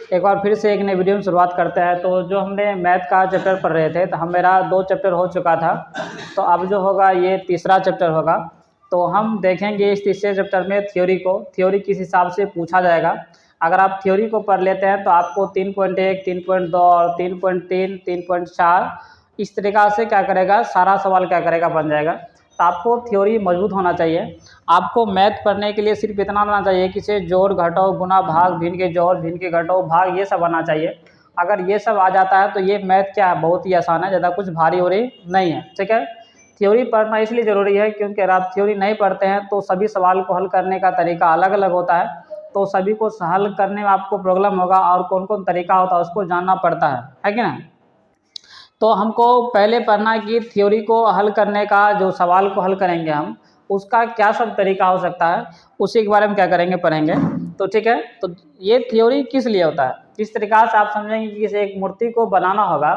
एक बार फिर से एक नई वीडियो में शुरुआत करते हैं। तो जो हमने मैथ का चैप्टर पढ़ रहे थे, तो मेरा 2 चैप्टर हो चुका था, तो अब जो होगा ये तीसरा चैप्टर होगा। तो हम देखेंगे इस तीसरे चैप्टर में थ्योरी किस हिसाब से पूछा जाएगा। अगर आप थ्योरी को पढ़ लेते हैं तो आपको 3.1, 3.2 और 3.3, 3.4 इस तरीक़ा से क्या करेगा, सारा सवाल क्या करेगा, बन जाएगा। तो आपको थ्योरी मजबूत होना चाहिए। आपको मैथ पढ़ने के लिए सिर्फ इतना आना चाहिए कि से जोड़ घटाओ गुना भाग भिन्न के जोड़ भिन्न के घटाओ भाग, ये सब आना चाहिए। अगर ये सब आ जाता है तो ये मैथ क्या है, बहुत ही आसान है, ज़्यादा कुछ भारी हो रही नहीं है। ठीक है, थ्योरी पढ़ना इसलिए ज़रूरी है क्योंकि अगर आप थ्योरी नहीं पढ़ते हैं तो सभी सवाल को हल करने का तरीका अलग अलग होता है, तो सभी को हल करने में आपको प्रॉब्लम होगा और कौन कौन तरीका होता है उसको जानना पड़ता है कि ना। तो हमको पहले पढ़ना है कि थ्योरी को हल करने का, जो सवाल को हल करेंगे हम, उसका क्या सब तरीका हो सकता है, उसी के बारे में क्या करेंगे, पढ़ेंगे। तो ठीक है, तो ये थ्योरी किस लिए होता है, किस तरीक़ा से आप समझेंगे कि किसी एक मूर्ति को बनाना होगा,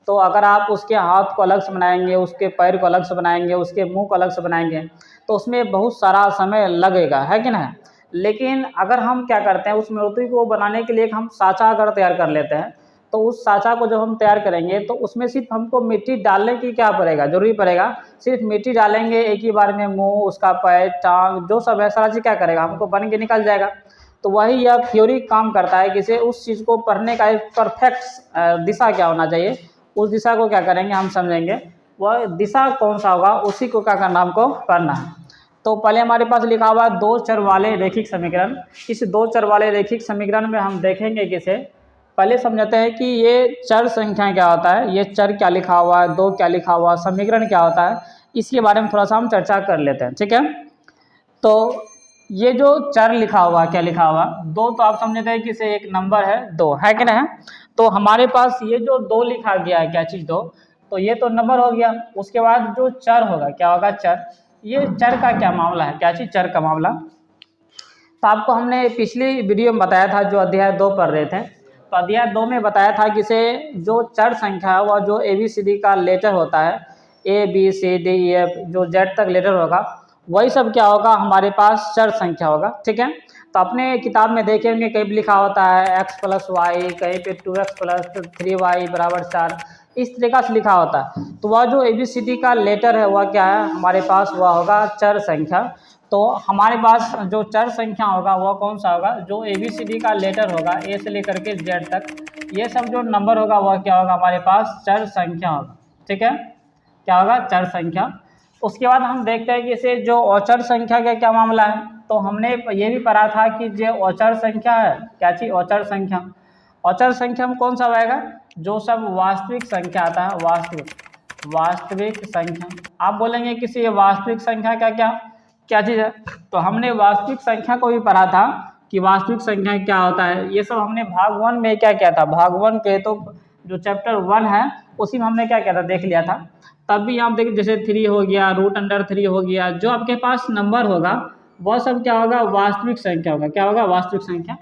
तो अगर आप उसके हाथ को अलग से बनाएंगे, उसके पैर को अलग से बनाएंगे, उसके मुंह को अलग से बनाएंगे, तो उसमें बहुत सारा समय लगेगा, है कि ना। लेकिन अगर हम क्या करते हैं, उस मूर्ति को बनाने के लिए हम साँचा अगर तैयार कर लेते हैं, तो उस साँचा को जब हम तैयार करेंगे तो उसमें सिर्फ हमको मिट्टी डालने की क्या पड़ेगा, जरूरी पड़ेगा। सिर्फ मिट्टी डालेंगे एक ही बार में, मुंह, उसका पैर, टांग, जो सब है सारा चीज़ क्या करेगा, हमको बन के निकल जाएगा। तो वही यह थ्योरी काम करता है कि से उस चीज़ को पढ़ने का एक परफेक्ट दिशा क्या होना चाहिए, उस दिशा को क्या करेंगे हम समझेंगे, वह दिशा कौन सा होगा उसी को क्या करना, हमको पढ़ना है। तो पहले हमारे पास लिखा हुआ है 2 चर वाले रैखिक समीकरण। इस 2 चर वाले रैखिक समीकरण में हम देखेंगे कि से पहले समझते हैं कि ये चर संख्या क्या होता है, ये चर क्या लिखा हुआ है, 2 क्या लिखा हुआ है, समीकरण क्या होता है, इसके बारे में थोड़ा सा हम चर्चा कर लेते हैं। ठीक है, तो ये जो चर लिखा हुआ, क्या लिखा हुआ 2, तो आप समझते हैं कि से एक नंबर है 2, है कि नहीं। तो हमारे पास ये जो 2 लिखा गया है, क्या चीज़ 2, तो ये तो नंबर हो गया। उसके बाद जो चर होगा, क्या होगा, चर। ये चर का क्या मामला है, क्या चीज़, चर का मामला। तो आपको हमने पिछली वीडियो में बताया था, जो अध्याय 2 पढ़ रहे थे, तो अध्याय 2 में बताया था कि से जो चर संख्या है वह जो ABCD का लेटर होता है, ABCDEF, जो Z तक लेटर होगा, वही सब क्या होगा, हमारे पास चर संख्या होगा। ठीक है, तो अपने किताब में देखे होंगे कहीं भी लिखा होता है x + y, कहीं पे 2x + 3y = 4, इस तरीका से लिखा होता है। तो वह जो ABCD का लेटर है वह क्या है, हमारे पास वह होगा चर संख्या। तो हमारे पास जो चर संख्या होगा वह कौन सा होगा, जो ABCD का लेटर होगा, A से लेकर के Z तक, ये सब जो नंबर होगा वह क्या होगा, हमारे पास चर संख्या होगा। ठीक है, क्या होगा, चर संख्या। उसके बाद हम देखते हैं कि इसे जो अचर संख्या का क्या मामला है। तो हमने ये भी पढ़ा था कि जो अचर संख्या है, क्या चीज़, अचर संख्या। अचर संख्या में कौन सा आएगा, जो सब वास्तविक संख्या आता है, वास्तविक संख्या। आप बोलेंगे किसी वास्तविक संख्या का क्या चीज़ है, तो हमने वास्तविक संख्या को भी पढ़ा था कि वास्तविक संख्या क्या होता है। ये सब हमने भाग 1 में क्या किया था, भाग 1 के, तो जो चैप्टर 1 है उसी में हमने क्या किया था, देख लिया था। तब भी आप देखिए, जैसे 3 हो गया, √3 हो गया, जो आपके पास नंबर होगा वह सब क्या होगा, वास्तविक संख्या होगा। क्या होगा, वास्तविक संख्या।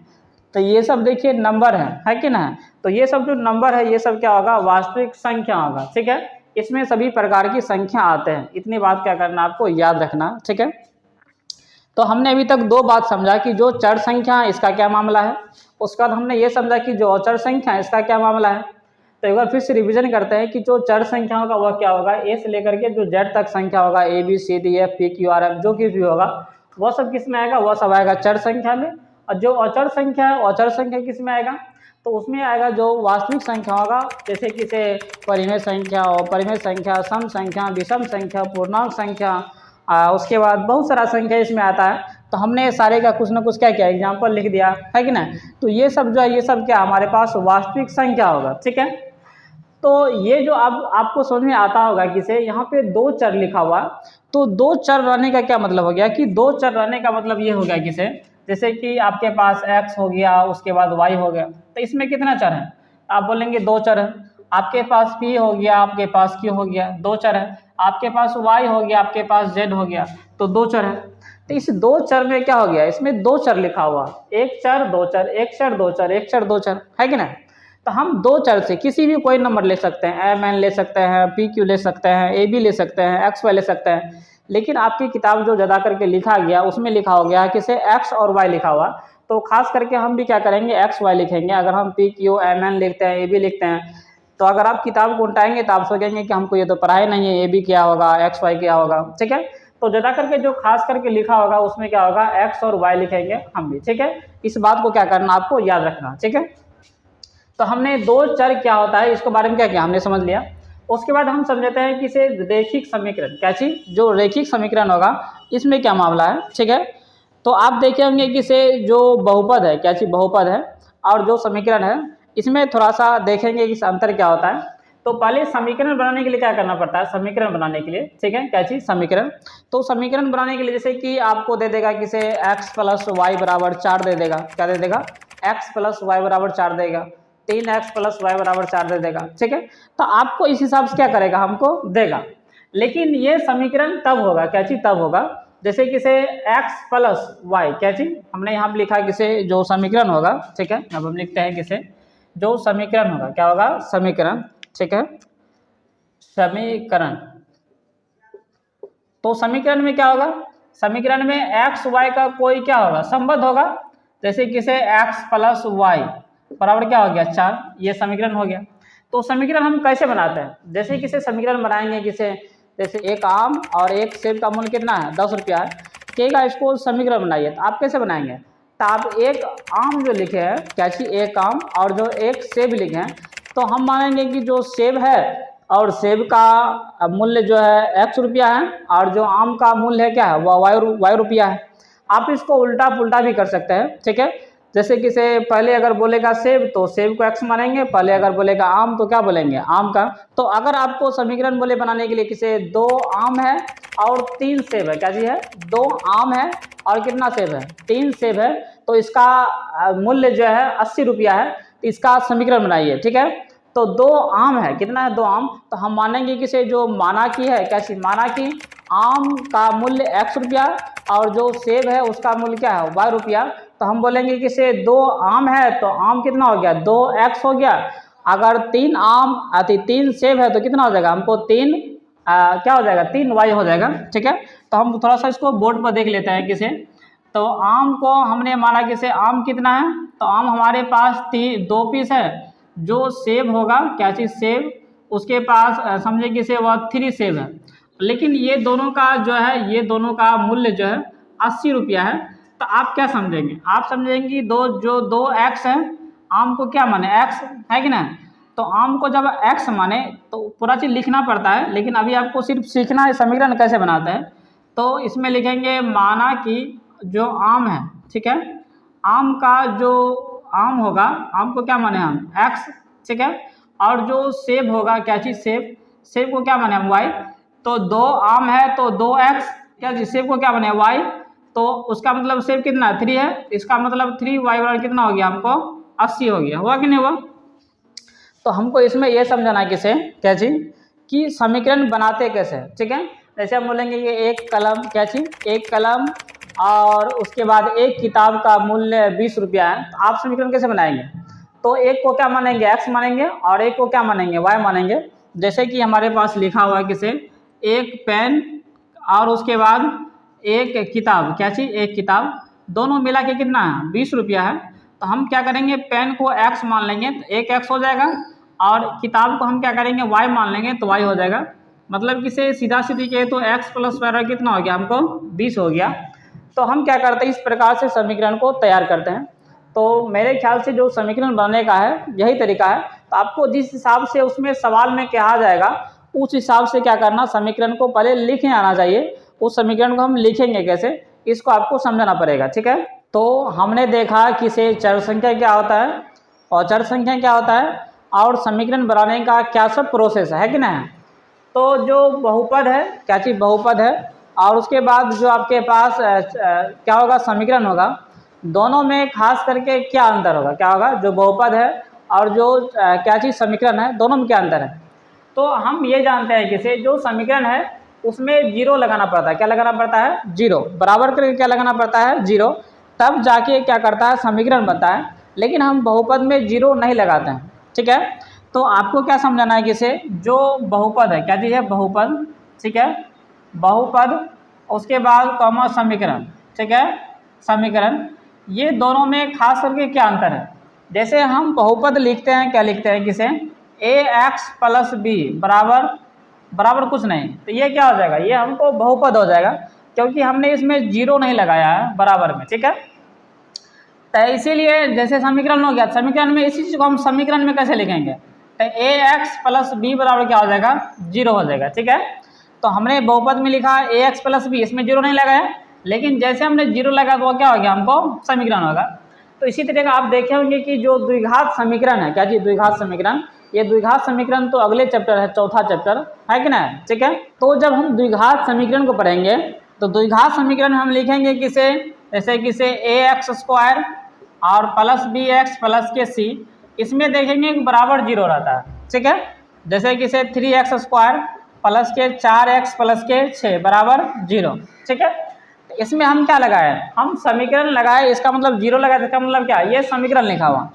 तो ये सब देखिए नंबर है कि ना। तो ये सब जो नंबर है ये सब क्या होगा, वास्तविक संख्या होगा। ठीक है, इसमें सभी प्रकार की संख्या आते हैं, इतनी बात क्या करना, आपको याद रखना। ठीक है, तो हमने अभी तक 2 बात समझा कि जो चर संख्या है इसका क्या मामला है, उसके बाद हमने ये समझा कि जो अचर संख्या है इसका क्या मामला है। तो एक बार फिर से रिवीजन करते हैं कि जो चर संख्या होगा वह क्या होगा, A से लेकर के जो Z तक संख्या होगा, ABCDFPQRM, जो किस भी होगा वह सब किस में आएगा, वह सब आएगा चर संख्या में। और जो अचर संख्या है, अचर संख्या किस में आएगा, तो उसमें आएगा जो वास्तविक संख्या होगा, जैसे कि से परिमेय संख्या, अपरिमेय संख्या, सम संख्या, विषम संख्या, पूर्णांक संख्या, उसके बाद बहुत सारा संख्या इसमें आता है। तो हमने सारे का कुछ ना कुछ क्या किया, एग्जाम्पल लिख दिया, है कि ना। तो ये सब जो है, ये सब क्या हमारे पास वास्तविक संख्या होगा। ठीक है, तो ये जो अब आपको समझ में आता होगा कि से यहाँ पे 2 चर लिखा हुआ, तो 2 चर रहने का क्या मतलब हो गया, कि 2 चर रहने का मतलब ये हो गया कि से जैसे कि आपके पास x हो गया, उसके बाद y हो गया, तो इसमें कितना चर है, आप बोलेंगे 2 चर है। आपके पास p हो गया, आपके पास q हो गया, 2 चर है। आपके पास y हो गया, आपके पास z हो गया, तो 2 चर है। तो इस 2 चर में क्या हो गया, इसमें 2 चर लिखा हुआ, 1 चर 2 चर, 1 चर 2 चर, 1 चर 2 चर, है कि ना। तो हम 2 चर से किसी भी कोई नंबर ले सकते हैं, mn ले सकते हैं, pq ले सकते हैं, ab ले सकते हैं, xy ले सकते हैं। लेकिन आपकी किताब जो ज़्यादा करके लिखा गया उसमें लिखा हो गया कि से x और y लिखा हुआ, तो खास करके हम भी क्या करेंगे, एक्स वाई लिखेंगे। अगर हम पी क्यू एम एन लिखते हैं, ए बी लिखते हैं, तो अगर आप किताब को उल्टाएंगे तो आप सोचेंगे कि हमको ये तो पढ़ाई नहीं है, ए बी क्या होगा, एक्स वाई क्या होगा, ठीक है। तो ज़्यादा करके जो खास करके लिखा होगा उसमें क्या होगा, एक्स और वाई लिखेंगे हम भी, ठीक है। इस बात को क्या करना, आपको याद रखना, ठीक है। तो हमने दो चर क्या होता है इसके बारे में क्या किया, हमने समझ लिया। उसके बाद हम समझते हैं कि इसे रैखिक समीकरण, क्या चीज़, जो रैखिक समीकरण होगा इसमें क्या मामला है, ठीक है। तो आप देखे होंगे कि इसे जो बहुपद है, क्या चीज़, बहुपद है, और जो समीकरण है इसमें थोड़ा सा देखेंगे कि अंतर क्या होता है। तो पहले समीकरण बनाने के लिए क्या करना पड़ता है, समीकरण बनाने के लिए, ठीक है, क्या चीज़, समीकरण। तो समीकरण बनाने के लिए जैसे कि आपको दे देगा कि से x प्लस वाई बराबर 4 दे देगा, क्या दे देगा, x प्लस वाई बराबर 4 देगा, 3x प्लस वाई बराबर 4 दे देगा, ठीक है। तो आपको इस हिसाब से क्या करेगा, हमको देगा। लेकिन ये समीकरण तब होगा, क्या चीज़, तब होगा जैसे कि से x प्लस वाई, क्या चीज़, हमने यहाँ पे लिखा कि से जो समीकरण होगा, ठीक है। अब हम लिखते हैं कि से जो समीकरण होगा, क्या होगा, समीकरण, ठीक है, समीकरण। तो समीकरण में क्या होगा, समीकरण में एक्स वाई का कोई क्या होगा, संबंध होगा। जैसे कि से एक्स प्लस वाई बराबर क्या हो गया, 4, ये समीकरण हो गया। तो समीकरण हम कैसे बनाते हैं, जैसे कि से समीकरण बनाएंगे कि से जैसे एक आम और एक सेब का मूल्य कितना है, 10 रुपया है, कहेगा इसको समीकरण बनाइए। तो आप कैसे बनाएंगे, तो आप एक आम जो लिखे हैं, क्या चीज़, एक आम, और जो एक सेब लिखे हैं, तो हम मानेंगे कि जो सेब है और सेब का मूल्य जो है x रुपया है, और जो आम का मूल्य है क्या है, वह y रुपया है। आप इसको उल्टा पुल्टा भी कर सकते हैं, ठीक है। जैसे कि से पहले अगर बोलेगा सेब तो सेब को x मानेंगे, पहले अगर बोलेगा आम तो क्या बोलेंगे, आम का। तो अगर आपको समीकरण बोले बनाने के लिए किसे 2 आम है और 3 सेब है, क्या चीज़ है, 2 आम है और कितना सेब है, 3 सेब है, तो इसका मूल्य जो है 80 रुपया है, इसका समीकरण बनाइए, ठीक है। तो 2 आम है, कितना है, 2 आम, तो हम मानेंगे कि से जो माना की है, क्या चीज़, माना की आम का मूल्य x रुपया और जो सेब है उसका मूल्य क्या है, y रुपया। तो हम बोलेंगे कि से 2 आम है तो आम कितना हो गया, 2x हो गया। अगर 3 आम 3 सेब है तो कितना हो जाएगा, हमको 3 क्या हो जाएगा, 3y हो जाएगा, ठीक है। तो हम थोड़ा सा इसको बोर्ड पर देख लेते हैं किसे। तो आम को हमने माना कि से आम कितना है, तो आम हमारे पास 2 पीस है। जो सेब होगा, क्या चीज़, सेब, उसके पास समझे कि से वह 3 सेब है। लेकिन ये दोनों का जो है, ये दोनों का मूल्य जो है 80 रुपया है। तो आप क्या समझेंगे, आप समझेंगे जो 2x है, आम को क्या माने, x है कि ना। तो आम को जब x माने तो पूरा चीज़ लिखना पड़ता है, लेकिन अभी आपको सिर्फ सीखना है समीकरण कैसे बनाते हैं। तो इसमें लिखेंगे माना कि जो आम है, ठीक है, आम का जो आम होगा, आम को क्या माने हम, x, ठीक है। और जो सेब होगा, क्या चीज़, सेब, सेब को क्या माने हम, y। तो 2 आम है तो 2x, क्या चीज़, सेब को क्या माने, y। तो उसका मतलब सेब कितना, 3 है, इसका मतलब 3y बराबर कितना हो गया, हमको 80 हो गया, हुआ कि नहीं हुआ। तो हमको इसमें यह समझाना है किसे, क्या चीज़, कि समीकरण बनाते कैसे, ठीक है। जैसे हम बोलेंगे ये एक कलम, क्या चीज़, एक कलम, और उसके बाद एक किताब का मूल्य 20 रुपया है। तो आप समीकरण कैसे बनाएंगे, तो एक को क्या मानेंगे, x मानेंगे, और एक को क्या मानेंगे, y मानेंगे। जैसे कि हमारे पास लिखा हुआ है किसे एक पेन और उसके बाद एक किताब, क्या चीज़, एक किताब, दोनों मिला के कितना है, 20 रुपया है। तो हम क्या करेंगे, पेन को x मान लेंगे तो एक x हो जाएगा, और किताब को हम क्या करेंगे, y मान लेंगे तो y हो जाएगा। मतलब कि से सीधा सीधी कहे तो x प्लस वाई कितना हो गया, हमको 20 हो गया। तो हम क्या करते हैं, इस प्रकार से समीकरण को तैयार करते हैं। तो मेरे ख्याल से जो समीकरण बनाने का है यही तरीका है। तो आपको जिस हिसाब से उसमें सवाल में कहा जाएगा उस हिसाब से क्या करना, समीकरण को पहले लिखने आना चाहिए। उस समीकरण को हम लिखेंगे कैसे, इसको आपको समझना पड़ेगा, ठीक है। तो हमने देखा कि से चर संख्या क्या होता है और चर संख्या क्या होता है, और समीकरण बनाने का क्या सब प्रोसेस है कि नहीं। तो जो बहुपद है, क्या चीज़, बहुपद है, और उसके बाद जो आपके पास क्या होगा, समीकरण होगा, दोनों में खास करके क्या अंतर होगा, क्या होगा, जो बहुपद है और जो क्या चीज़, समीकरण है, दोनों में क्या अंतर है। तो हम ये जानते हैं कि से जो समीकरण है उसमें 0 लगाना पड़ता है, क्या लगाना पड़ता है, 0 बराबर करके क्या लगाना पड़ता है, 0, तब जाके क्या करता है, समीकरण बनता है। लेकिन हम बहुपद में 0 नहीं लगाते हैं, ठीक है। तो आपको क्या समझाना है कि से जो बहुपद है, क्या चीज़ है, बहुपद, ठीक है, बहुपद, उसके बाद कॉमा समीकरण, ठीक है, समीकरण, ये दोनों में खास करके क्या अंतर है? जैसे हम बहुपद लिखते हैं, क्या लिखते हैं किसे, ax प्लस बी बराबर बराबर कुछ नहीं, तो ये क्या हो जाएगा, ये हमको बहुपद हो जाएगा क्योंकि हमने इसमें जीरो नहीं लगाया है बराबर में, ठीक है। तो इसीलिए जैसे समीकरण हो गया, समीकरण में इसी चीज़ को हम समीकरण में कैसे लिखेंगे, तो ax प्लस बी बराबर क्या हो जाएगा, जीरो हो जाएगा, ठीक है। तो हमने बहुपद में लिखा ax प्लस बी, इसमें जीरो नहीं लगाया, लेकिन जैसे हमने जीरो लगाया तो वो क्या हो गया, हमको समीकरण होगा। तो इसी तरह का आप देखे होंगे कि जो द्विघात समीकरण है, क्या जी, द्विघात समीकरण, ये द्विघात समीकरण तो अगले चैप्टर है, चौथा चैप्टर है कि ना, ठीक है। तो जब हम द्विघात समीकरण को पढ़ेंगे तो द्विघात समीकरण हम लिखेंगे किसे, जैसे किसे ax स्क्वायर और प्लस बी एक्स प्लस के सी, इसमें देखेंगे कि बराबर जीरो रहता है, ठीक है। जैसे किसे 3x स्क्वायर प्लस के 4x प्लस के 6 बराबर जीरो, ठीक है। इसमें हम क्या लगाए, हम समीकरण लगाए, इसका मतलब जीरो लगाए, इसका मतलब क्या, ये समीकरण लिखा हुआ,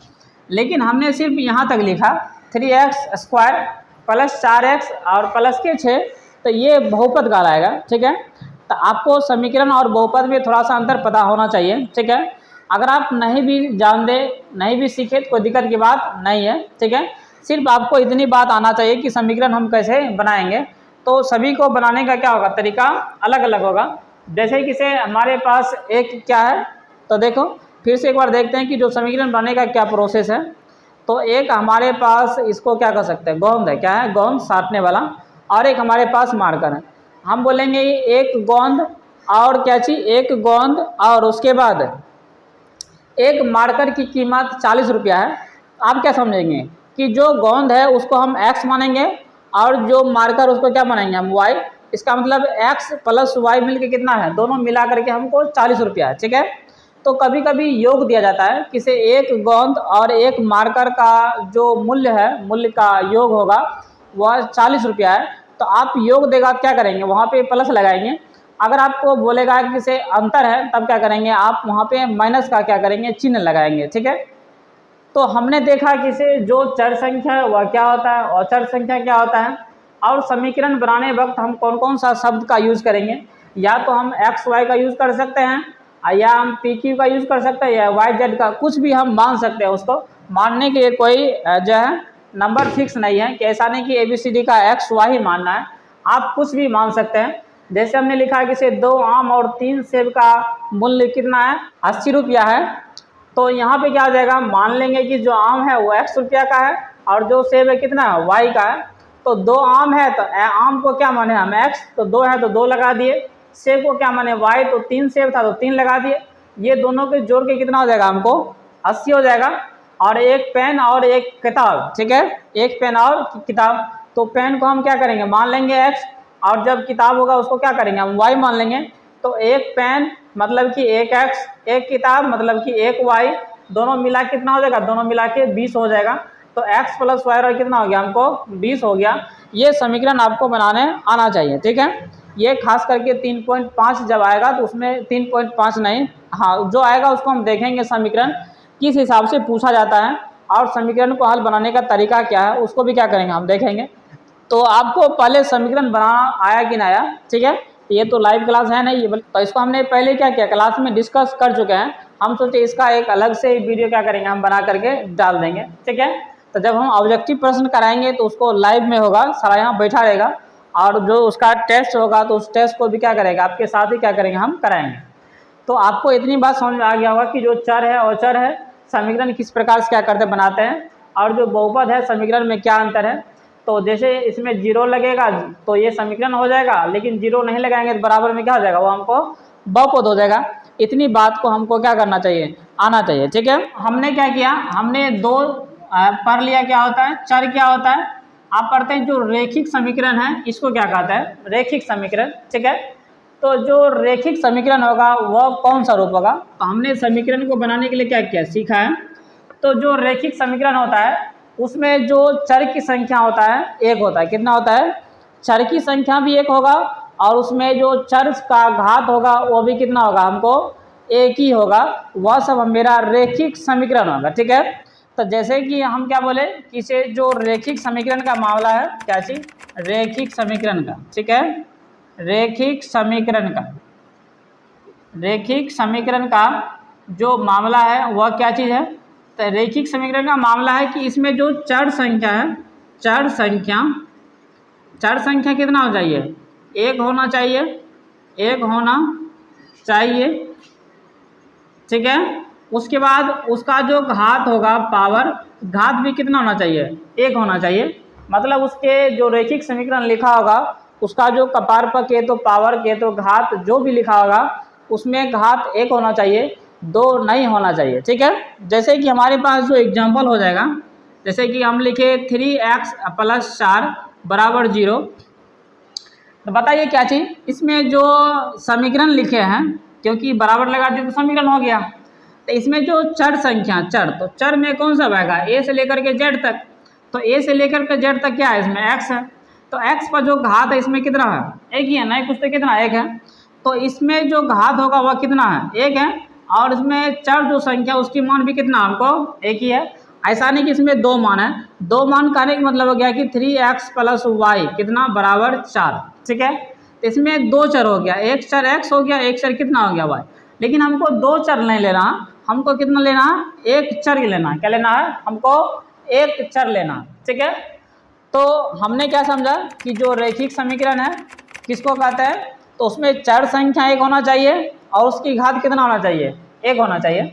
लेकिन हमने सिर्फ यहाँ तक लिखा 3x स्क्वायर प्लस 4x और प्लस के 6, तो ये बहुपद कहलाएगा, ठीक है। तो आपको समीकरण और बहुपद में थोड़ा सा अंतर पता होना चाहिए, ठीक है। अगर आप नहीं भी जान दे, नहीं भी सीखे तो कोई दिक्कत की बात नहीं है, ठीक है। सिर्फ आपको इतनी बात आना चाहिए कि समीकरण हम कैसे बनाएंगे, तो सभी को बनाने का क्या होगा, तरीका अलग अलग होगा। जैसे कि से हमारे पास एक क्या है, तो देखो फिर से एक बार देखते हैं कि जो समीकरण बनाने का क्या प्रोसेस है। तो एक हमारे पास इसको क्या कर सकते हैं, गोंद है, क्या है, गोंद साटने वाला, और एक हमारे पास मार्कर है। हम बोलेंगे एक गोंद और क्या चीज़, एक गोंद और उसके बाद एक मार्कर की कीमत 40 रुपया है। आप क्या समझेंगे कि जो गोंद है उसको हम x मानेंगे और जो मार्कर उसको क्या मानेंगे, हम y। इसका मतलब x प्लस y मिलके कितना है, दोनों मिला करके हमको 40 रुपया है, ठीक है। तो कभी कभी योग दिया जाता है, किसी एक गोंद और एक मार्कर का जो मूल्य है, मूल्य का योग होगा वह 40 रुपया है। तो आप योग देगा क्या करेंगे, वहाँ पे प्लस लगाएंगे। अगर आपको बोलेगा कि से अंतर है, तब क्या करेंगे, आप वहाँ पे माइनस का क्या करेंगे, चिन्ह लगाएंगे, ठीक है। तो हमने देखा कि से जो चर संख्या है वह क्या होता है और अचर संख्या क्या होता है, और समीकरण बनाने वक्त हम कौन कौन सा शब्द का यूज़ करेंगे। या तो हम एक्स वाई का यूज़ कर सकते हैं, या हम पी क्यू का यूज़ कर सकते हैं, या वाई जेड का, कुछ भी हम मान सकते हैं। उसको मानने के लिए कोई जो है नंबर फिक्स नहीं है कि ऐसा नहीं कि ABCD का एक्स वाई ही मानना है, आप कुछ भी मान सकते हैं। जैसे हमने लिखा है कि से 2 आम और 3 सेब का मूल्य कितना है, 80 रुपया है। तो यहाँ पे क्या हो जाएगा, मान लेंगे कि जो आम है वो x रुपया का है और जो सेब है कितना है, y का है। तो 2 आम है तो आम को क्या माने हम x, तो 2 है तो 2 लगा दिए। सेब को क्या माने y, तो 3 सेब था तो 3 लगा दिए। ये दोनों के जोड़ के कितना हो जाएगा, हमको 80 हो जाएगा। और एक पेन और एक किताब, ठीक है, एक पेन और किताब। तो पेन को हम क्या करेंगे, मान लेंगे x, और जब किताब होगा उसको क्या करेंगे, हम y मान लेंगे। तो एक पेन मतलब कि एक x, एक किताब मतलब कि एक y, दोनों मिला कितना हो जाएगा, दोनों मिला के 20 हो जाएगा। तो x प्लस वाई और कितना हो गया, हमको 20 हो गया। ये समीकरण आपको बनाने आना चाहिए, ठीक है। ये खास करके 3.5 जब आएगा तो उसमें 3.5 नहीं, हाँ जो आएगा उसको हम देखेंगे समीकरण किस हिसाब से पूछा जाता है और समीकरण को हल बनाने का तरीका क्या है, उसको भी क्या करेंगे, हम देखेंगे। तो आपको पहले समीकरण बनाना आया कि ना आया, ठीक है। ये तो लाइव क्लास है नहीं, ये तो इसको हमने पहले क्या किया, क्लास में डिस्कस कर चुके हैं। हम सोचे इसका एक अलग से वीडियो क्या करेंगे, हम बना करके डाल देंगे, ठीक है। तो जब हम ऑब्जेक्टिव प्रश्न कराएंगे तो उसको लाइव में होगा, सारा यहाँ बैठा रहेगा, और जो उसका टेस्ट होगा तो उस टेस्ट को भी क्या करेगा, आपके साथ ही क्या करेंगे, हम कराएंगे। तो आपको इतनी बात समझ में आ गया होगा कि जो चर है और अचर है समीकरण किस प्रकार से क्या करते बनाते हैं, और जो बहुपद है समीकरण में क्या अंतर है। तो जैसे इसमें जीरो लगेगा तो ये समीकरण हो जाएगा, लेकिन जीरो नहीं लगाएंगे तो बराबर में क्या हो जाएगा, वो हमको बहुपद हो जाएगा। इतनी बात को हमको क्या करना चाहिए, आना चाहिए, ठीक है। हमने क्या किया, हमने दो पढ़ लिया क्या होता है, चर क्या होता है। आप पढ़ते हैं जो रेखिक समीकरण है इसको क्या कहता है, रेखिक समीकरण, ठीक है। तो जो रेखिक समीकरण होगा वह कौन सा रूप होगा, तो हमने समीकरण को बनाने के लिए क्या किया, सीखा है। तो जो रेखिक समीकरण होता है उसमें जो चर की संख्या होता है एक होता है, कितना होता है, चर की संख्या भी एक होगा, और उसमें जो चर का घात होगा वो भी कितना होगा, हमको एक ही होगा। वह सब मेरा रेखिक समीकरण होगा, ठीक है। तो जैसे कि हम क्या बोले कि से जो रेखिक समीकरण का मामला है, क्या चीज, रेखिक समीकरण का, ठीक है, रेखिक समीकरण का, रेखिक समीकरण का जो मामला है वह क्या चीज़ है, तो रैखिक समीकरण का मामला है कि इसमें जो चर संख्या है, चर संख्या कितना हो चाहिए, एक होना चाहिए, एक होना चाहिए, ठीक है। उसके बाद उसका जो घात होगा, पावर घात भी कितना होना चाहिए, एक होना चाहिए। मतलब उसके जो रैखिक समीकरण लिखा होगा उसका जो कपार पर के तो पावर के तो घात जो भी लिखा होगा उसमें घात एक होना चाहिए, दो नहीं होना चाहिए, ठीक है। जैसे कि हमारे पास जो एग्जाम्पल हो जाएगा, जैसे कि हम लिखे 3x + 4 = 0, तो बताइए क्या चीज़, इसमें जो समीकरण लिखे हैं, क्योंकि बराबर लगा दिए तो समीकरण हो गया, तो इसमें जो चर संख्या, तो चर में कौन सा आएगा, ए से लेकर के जेड तक, तो ए से लेकर के जेड तक क्या है, इसमें एक्स है, तो एक्स पर जो घात है इसमें कितना है, एक ही है, नहीं कुछ तो कितना, एक है, तो इसमें जो घात होगा वह कितना है, एक है, और इसमें चर जो संख्या उसकी मान भी कितना, हमको एक ही है। ऐसा नहीं कि इसमें दो मान है, दो मान कहने का मतलब हो गया कि 3x + y कितना बराबर 4, ठीक है। तो इसमें दो चर हो गया, एक चर x हो गया, एक चर कितना हो गया y, लेकिन हमको दो चर नहीं लेना, हमको कितना लेना है, एक चर ही लेना है, क्या लेना है, हमको एक चर लेना, ठीक है। तो हमने क्या समझा कि जो रैखिक समीकरण है किसको कहते हैं, तो उसमें चर संख्या एक होना चाहिए और उसकी घात कितना होना चाहिए, एक होना चाहिए।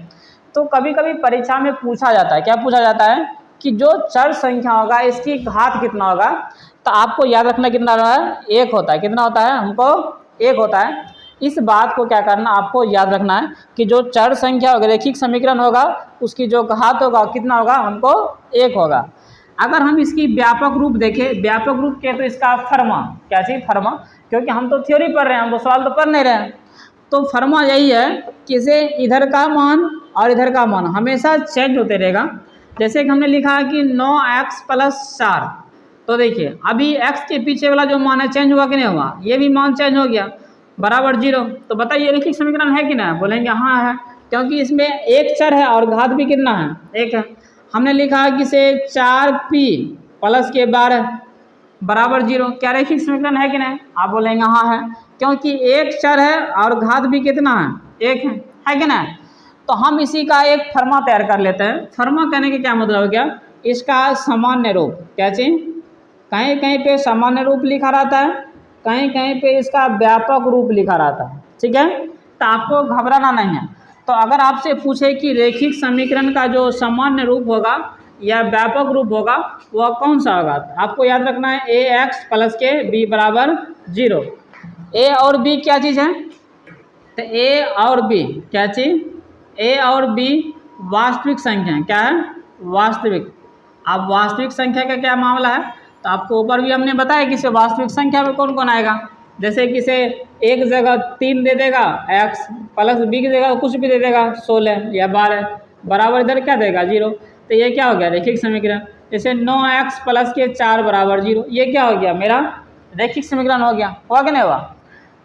तो कभी कभी परीक्षा में पूछा जाता है, क्या पूछा जाता है कि जो चर संख्या होगा इसकी घात कितना होगा, तो आपको याद रखना कितना है, एक होता है, कितना होता है, हमको एक होता है। इस बात को क्या करना, आपको याद रखना है कि जो चर संख्या होगा, रैखिक समीकरण होगा, उसकी जो घात होगा कितना होगा, हमको एक होगा। अगर हम इसकी व्यापक रूप देखें, व्यापक रूप के तो इसका फर्मा, क्या चीज़, फर्मा, क्योंकि हम तो थ्योरी पढ़ रहे हैं, हम तो सवाल तो पढ़ नहीं रहे हैं, तो फर्मा यही है कि इसे इधर का मान और इधर का मान हमेशा चेंज होते रहेगा। जैसे कि हमने लिखा है कि 9x + 4, तो देखिए अभी x के पीछे वाला जो मान है चेंज हुआ कि नहीं हुआ, ये भी मान चेंज हो गया, बराबर 0। तो बताइए रैखिक समीकरण है कि ना, बोलेंगे हाँ है, क्योंकि इसमें एक चर है और घात भी कितना है, एक है। हमने लिखा है कि इसे 4p + 12 = 0, क्या रैखिक समीकरण है कि नहीं, आप बोलेंगे हाँ है, क्योंकि एक चर है और घात भी कितना है, एक है कि नहीं। तो हम इसी का एक फर्मा तैयार कर लेते हैं। फर्मा कहने के क्या मतलब हो गया, इसका सामान्य रूप, क्या चीज, कहीं कहीं पे सामान्य रूप लिखा रहता है, कहीं कहीं पे इसका व्यापक रूप लिखा रहता है, ठीक है। तो आपको घबराना नहीं है। तो अगर आपसे पूछे कि रैखिक समीकरण का जो सामान्य रूप होगा या व्यापक रूप होगा वह कौन सा होगा, आपको याद रखना है ax + के b = 0। ए और बी क्या चीज़ है, तो ए और बी क्या चीज़, ए और बी वास्तविक संख्या, क्या है, वास्तविक। अब वास्तविक संख्या का क्या मामला है, तो आपको ऊपर भी हमने बताया कि इसे वास्तविक संख्या में कौन कौन आएगा, जैसे कि इसे एक जगह 3 दे देगा x + b की जगह कुछ भी दे देगा 16 या 12 बराबर इधर क्या देगा 0, तो ये क्या हो गया रैखिक समीकरण। जैसे 9x + के 4 = 0, ये क्या हो गया, मेरा रैखिक समीकरण हो गया, हुआ कि नहीं हुआ।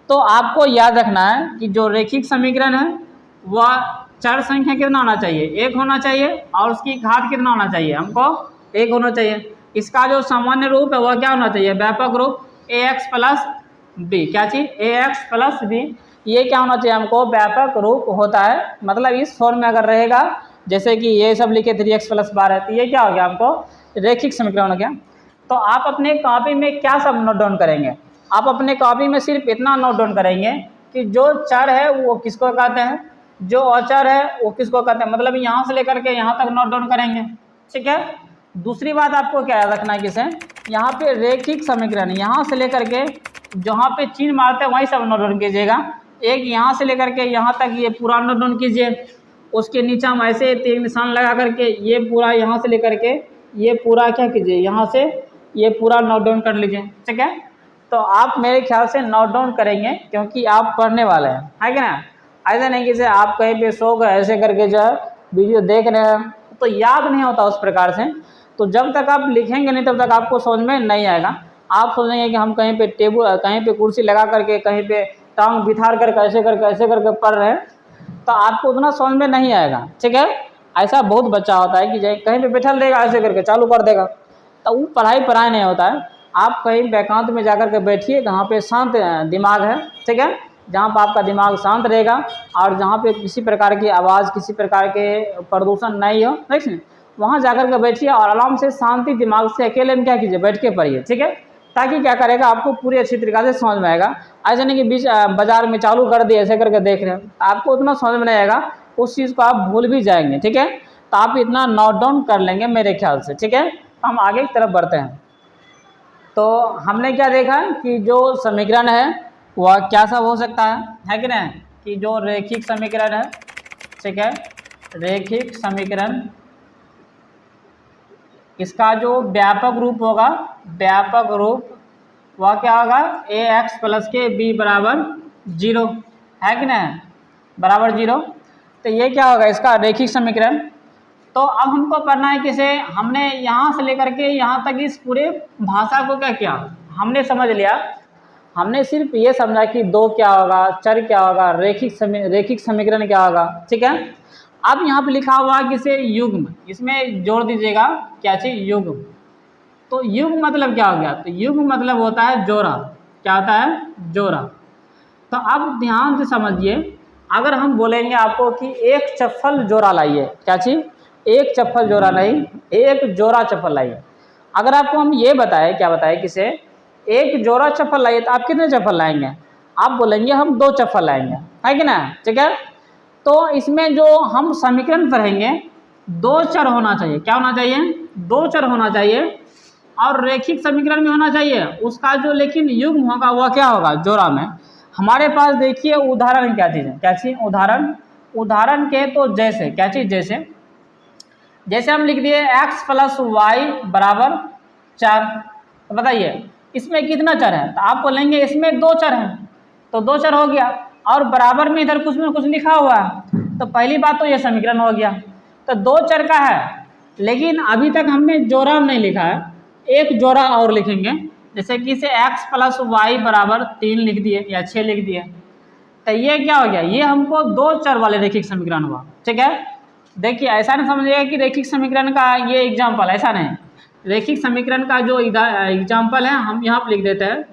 तो आपको याद रखना है कि जो रैखिक समीकरण है वह चर संख्या कितना होना चाहिए, एक होना चाहिए, और उसकी घात कितना होना चाहिए, हमको एक होना चाहिए। इसका जो सामान्य रूप है वह क्या होना चाहिए, व्यापक रूप ax + b, क्या चीज़, ax + b, ये क्या होना चाहिए, हमको व्यापक रूप होता है। मतलब इस फॉर्म में अगर रहेगा, जैसे कि ये सब लिखे 3x + 12, तो ये क्या हो गया, हमको रैखिक समीकरण हो गया। तो आप अपने कॉपी में क्या सब नोट डाउन करेंगे, आप अपने कॉपी में सिर्फ इतना नोट डाउन करेंगे कि जो चर है वो किसको कहते हैं, जो अचर है वो किसको कहते हैं, मतलब यहाँ से लेकर के यहाँ तक नोट डाउन करेंगे, ठीक है। दूसरी बात आपको क्या याद रखना है, किसे, यहाँ पे रैखिक समीकरण यहाँ से लेकर के जहाँ पे चिन्ह मारते हैं वहीं सब नोट डाउन कीजिएगा। एक यहाँ से लेकर के यहाँ तक ये पूरा नोट डाउन कीजिए, उसके नीचे हम ऐसे तीर निशान लगा करके ये पूरा यहाँ से लेकर के ये पूरा क्या कीजिए, यहाँ से ये पूरा नोट डाउन कर लीजिए, ठीक है। तो आप मेरे ख्याल से नोट डाउन करेंगे क्योंकि आप पढ़ने वाले हैं, है कि ना। ऐसा नहीं कि जैसे आप कहीं पे सो गए ऐसे करके जो है वीडियो देख रहे हैं तो याद नहीं होता उस प्रकार से। तो जब तक आप लिखेंगे नहीं तब तक आपको समझ में नहीं आएगा। आप सोचेंगे कि हम कहीं पे टेबल, कहीं पे कुर्सी लगा करके, कहीं पे टांग बिठार करके ऐसे करके पढ़ रहे हैं, तो आपको उतना समझ में नहीं आएगा, ठीक है। ऐसा बहुत बच्चा होता है कि कहीं पे बैठल रहेगा ऐसे करके चालू कर देगा, तो वो पढ़ाई नहीं होता है। आप कहीं एकांत में जाकर के बैठिए, कहाँ पे शांत दिमाग है, ठीक है, जहाँ पर आपका दिमाग शांत रहेगा और जहाँ पे किसी प्रकार की आवाज़, किसी प्रकार के प्रदूषण नहीं हो, ठीक, वहाँ जाकर के बैठिए और आराम से शांति दिमाग से अकेले में क्या कीजिए, बैठ के पढ़िए, ठीक है। ताकि क्या करेगा, आपको पूरी अच्छी तरीक़ा से समझ में आएगा। ऐसा नहीं कि बीच बाजार में चालू कर दिए ऐसे करके देख रहे हैं, आपको उतना समझ में नहीं आएगा, उस चीज़ को आप भूल भी जाएंगे, ठीक है। तो आप इतना नोट डाउन कर लेंगे मेरे ख्याल से, ठीक है। हम आगे की तरफ बढ़ते हैं। तो हमने क्या देखा कि जो समीकरण है वह क्या सब हो सकता है कि नहीं, कि जो रैखिक समीकरण है, ठीक है, रैखिक समीकरण, इसका जो व्यापक रूप होगा, व्यापक रूप वह क्या होगा, ax प्लस के b बराबर 0 है कि नहीं, बराबर 0। तो ये क्या होगा, इसका रैखिक समीकरण। तो अब हमको पढ़ना है किसे, हमने यहाँ से लेकर के यहाँ तक इस पूरे भाषा को क्या किया, हमने समझ लिया। हमने सिर्फ ये समझा कि दो क्या होगा, चर क्या होगा, रैखिक समीकरण क्या होगा, ठीक है। अब यहाँ पे लिखा हुआ है किसे, युग्म, इसमें जोड़ दीजिएगा क्या चीज़, युग्म। तो युग्म मतलब क्या हो गया, तो युग्म मतलब होता है जोड़ा, क्या होता है, जोड़ा। तो अब ध्यान से समझिए, अगर हम बोलेंगे आपको कि एक चप्पल जोड़ा लाइए, क्या चीज़, एक चप्पल जोड़ा नहीं, एक जोड़ा चप्पल लाइए। अगर आपको हम ये बताए, क्या बताए किसे, एक जोड़ा चप्पल लाइए, तो आप कितने चप्पल लाएंगे, आप बोलेंगे हम 2 चप्पल लाएंगे, है कि ना, ठीक है। तो इसमें जो हम समीकरण पढ़ेंगे 2 चर होना चाहिए, क्या होना चाहिए, 2 चर होना चाहिए, और रैखिक समीकरण में होना चाहिए उसका जो लेकिन युग्म होगा वह क्या होगा, जोड़ा में। हमारे पास देखिए उदाहरण क्या चीज़ है, क्या चीज़, उदाहरण के तो जैसे, क्या चीज़, जैसे हम लिख दिए x प्लस वाई बराबर 4। तो बताइए इसमें कितना चर है, तो आप बोलेंगे इसमें 2 चर हैं, तो 2 चर हो गया, और बराबर में इधर कुछ में कुछ लिखा हुआ है, तो पहली बात तो ये समीकरण हो गया। तो 2 चर का है, लेकिन अभी तक हमने जोड़ा नहीं लिखा है, एक जोड़ा और लिखेंगे, जैसे कि इसे x प्लस वाई बराबर 3 लिख दिए या 6 लिख दिए। तो ये क्या हो गया, ये हमको 2 चर वाले रैखिक समीकरण हुआ, ठीक है। देखिए ऐसा नहीं समझिएगा कि रैखिक समीकरण का ये एग्जाम्पल, ऐसा नहीं, रैखिक समीकरण का जो एग्जाम्पल है हम यहाँ पर लिख देते हैं।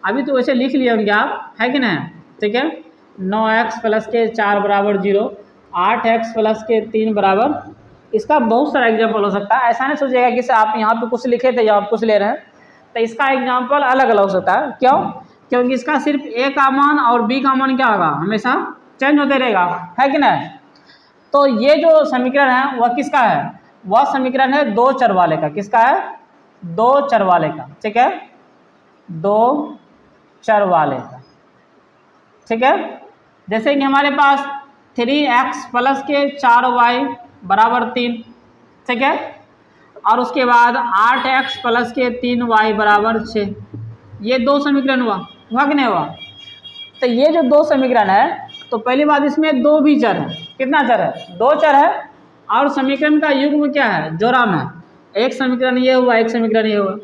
अभी तो वैसे लिख लिए होंगे आप, है कि नहीं, ठीक है। 9x प्लस के 4 बराबर 0, 8x प्लस के 3 बराबर, इसका बहुत सारा एग्जाम्पल हो सकता है। ऐसा नहीं सोचिएगा कि आप यहाँ पे कुछ लिखे थे या आप कुछ ले रहे हैं, तो इसका एग्जाम्पल अलग अलग हो सकता है। क्यों, क्योंकि इसका सिर्फ a का मान और b का मान क्या होगा, हमेशा चेंज होते रहेगा, है कि नहीं। तो ये जो समीकरण है वह किसका है, वह समीकरण है 2 चर वाले का, किसका है, 2 चर वाले का, ठीक है, 2 चर वाले का, ठीक है। जैसे कि हमारे पास 3x प्लस के 4y बराबर 3, ठीक है, और उसके बाद 8x प्लस के 3y बराबर 6, ये 2 समीकरण हुआ कि नहीं हुआ। तो ये जो 2 समीकरण है, तो पहली बात इसमें 2 भी चर है, कितना चर है, 2 चर है, और समीकरण का युग्म क्या है, जोड़ा में, एक समीकरण ये हुआ, एक समीकरण ये हुआ।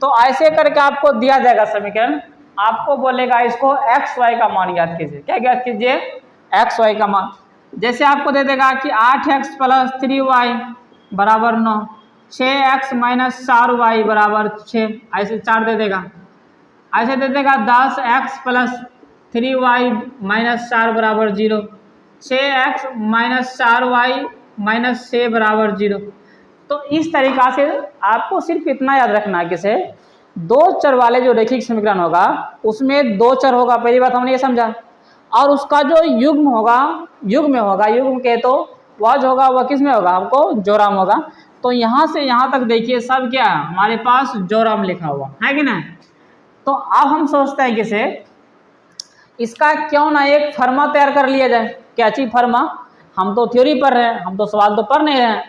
तो ऐसे करके आपको दिया जाएगा समीकरण, आपको बोलेगा इसको एक्स वाई का मान ज्ञात कीजिए, क्या ज्ञात कीजिए, एक्स वाई का मान। जैसे आपको दे देगा कि 8x प्लस 3y बराबर 9, 6x माइनस 4y बराबर 6, ऐसे 4 दे देगा। ऐसे दे देगा 10x प्लस 3y माइनस 4 बराबर 0, 6x माइनस 4y माइनस 6 बराबर 0। तो इस तरीक़ा से आपको सिर्फ इतना याद रखना है कि से 2 चर वाले जो रैखिक समीकरण होगा उसमें 2 चर होगा, पहली बात हमने ये समझा, और उसका जो युग्म होगा, युग्म में होगा, युग्म के तो वह जो होगा वह किस में होगा, हमको जोड़ा में होगा। तो यहाँ से यहाँ तक देखिए सब क्या है, हमारे पास जोड़ा में लिखा हुआ है कि नहीं। तो अब हम सोचते हैं कि से इसका क्यों ना एक फर्मा तैयार कर लिया जाए, क्या चीज़ फर्मा, हम तो थ्योरी पढ़ रहे हैं, हम तो सवाल तो पढ़ नहीं रहे हैं,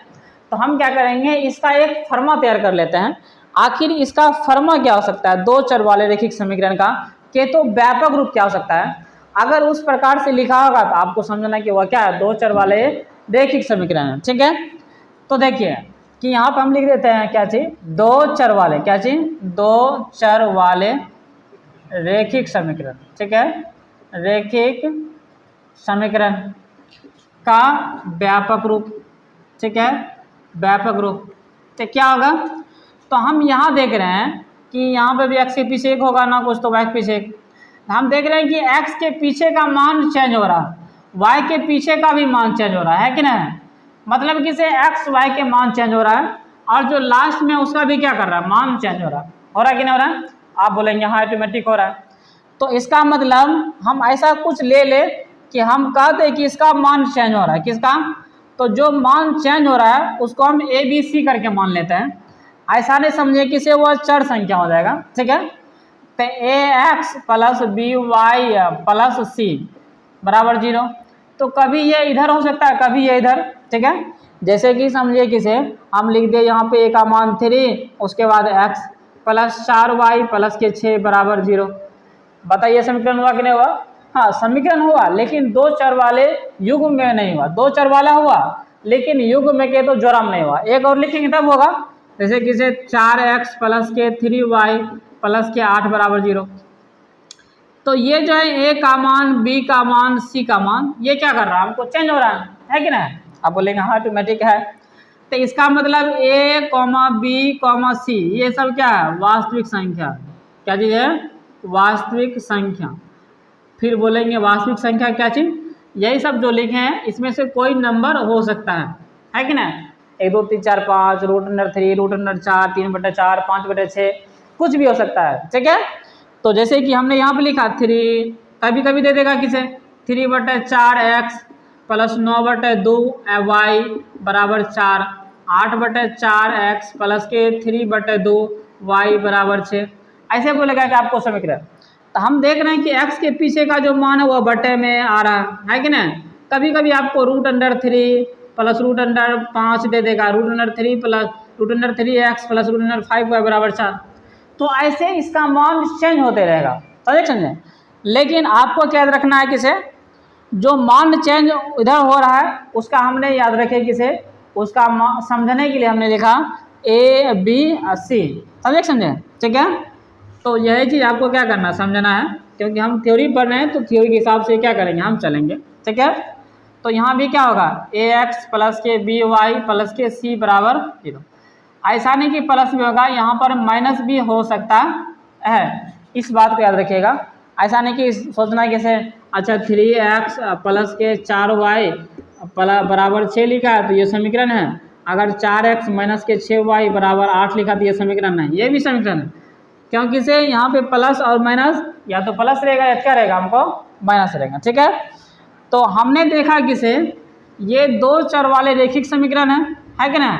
तो हम क्या करेंगे इसका एक फर्मा तैयार कर लेते हैं। आखिर इसका फर्मा क्या हो सकता है, 2 चर वाले रैखिक समीकरण का के तो व्यापक रूप क्या हो सकता है। अगर उस प्रकार से लिखा होगा तो आपको समझना कि वह क्या है, 2 चर वाले रैखिक समीकरण है, ठीक है। तो देखिए कि यहाँ पर हम लिख देते हैं क्या चीज़, 2 चर वाले, क्या चीज़, 2 चर वाले रैखिक समीकरण, ठीक है, रैखिक समीकरण का व्यापक रूप, ठीक है, व्यापक रूप। तो क्या होगा, तो हम यहाँ देख रहे हैं कि यहाँ पे भी x के पीछे 1 होगा ना कुछ, तो y के पीछे 1, हम देख रहे हैं कि x के पीछे का मान चेंज हो रहा है, y के पीछे का भी मान चेंज हो रहा है कि नहीं, मतलब कि से x y के मान चेंज हो रहा है और जो लास्ट में उसका भी क्या कर रहा है, मान चेंज हो रहा है। हो रहा है कि नहीं हो रहा है? आप बोलेंगे हाँ ऑटोमेटिक हो रहा है। तो इसका मतलब हम ऐसा कुछ ले ले कि हम कहते हैं कि इसका मान चेंज हो रहा है, किसका, तो जो मान चेंज हो रहा है उसको हम ए बी सी करके मान लेते हैं। ऐसा नहीं समझे कि से वह चर संख्या हो जाएगा, ठीक है। तो A X plus B Y plus C बराबर 0, तो कभी ये इधर हो सकता है, कभी ये इधर, ठीक है। जैसे कि समझिए किसे हम लिख दे यहाँ पे ए का मान 3, उसके बाद x प्लस 4y प्लस के 6 बराबर 0। बताइए समीकरण हुआ कि नहीं हुआ? हाँ समीकरण हुआ, लेकिन दो चर वाले युग्म में नहीं हुआ। दो चर वाला हुआ लेकिन युग्म में के तो जोड़ा में नहीं हुआ। एक और लिखेंगे तब होगा, जैसे कि 4x प्लस के 3y प्लस के 8 बराबर 0। तो ये जो है ए का मान, बी का मान, सी का मान, ये क्या कर रहा है, हमको चेंज हो रहा है कि नहीं? आप बोलेंगे हाँ ऑटोमेटिक है। तो इसका मतलब ए कॉमा बी कॉमा सी ये सब क्या है, वास्तविक संख्या। क्या चीज़ है? वास्तविक संख्या। फिर बोलेंगे वास्तविक संख्या क्या चीज़, यही सब जो लिखे हैं इसमें से कोई नंबर हो सकता है कि नहीं? 1 2 3 4 5, √3, √4, 3/4, 5/6, कुछ भी हो सकता है, ठीक है। तो जैसे कि हमने यहाँ पे लिखा 3, कभी कभी दे देगा किसे 3/4x प्लस 9/2y बराबर 4, 8/4x प्लस के 3/2y बराबर 6, ऐसे बोलेगा कि आपको समीकरण। तो हम देख रहे हैं कि x के पीछे का जो मान है वह बटे में आ रहा है कि नहीं? कभी कभी आपको √3 प्लस √5 दे देगा, √3 प्लस √3x प्लस √5y बराबर 4। तो ऐसे इसका मान चेंज होते रहेगा, समझे। लेकिन आपको क्या याद रखना है किसे, जो मान चेंज इधर हो रहा है उसका हमने याद रखे किसे, उसका समझने के लिए हमने लिखा ए बी सी, समझे, ठीक है। तो यही चीज़ आपको क्या करना, समझना है, क्योंकि हम थ्योरी पढ़ रहे हैं तो थ्योरी के हिसाब से क्या करेंगे, हम चलेंगे, ठीक है। तो यहाँ भी क्या होगा, ए एक्स प्लस के बी वाई प्लस के सी बराबर 0। ऐसा नहीं कि प्लस भी होगा, यहाँ पर माइनस भी हो सकता है, इस बात को याद रखिएगा। ऐसा नहीं कि सोचना कैसे, अच्छा 3x प्लस के 4y बराबर 6 लिखा है तो ये समीकरण है, अगर 4x माइनस के 6y बराबर 8 लिखा तो ये समीकरण है, ये भी समीकरण है, क्योंकि से यहाँ पे प्लस और माइनस या तो प्लस रहेगा या क्या रहेगा, हमको माइनस रहेगा, ठीक है। तो हमने देखा कि से ये दो चर वाले रैखिक समीकरण है कि नहीं,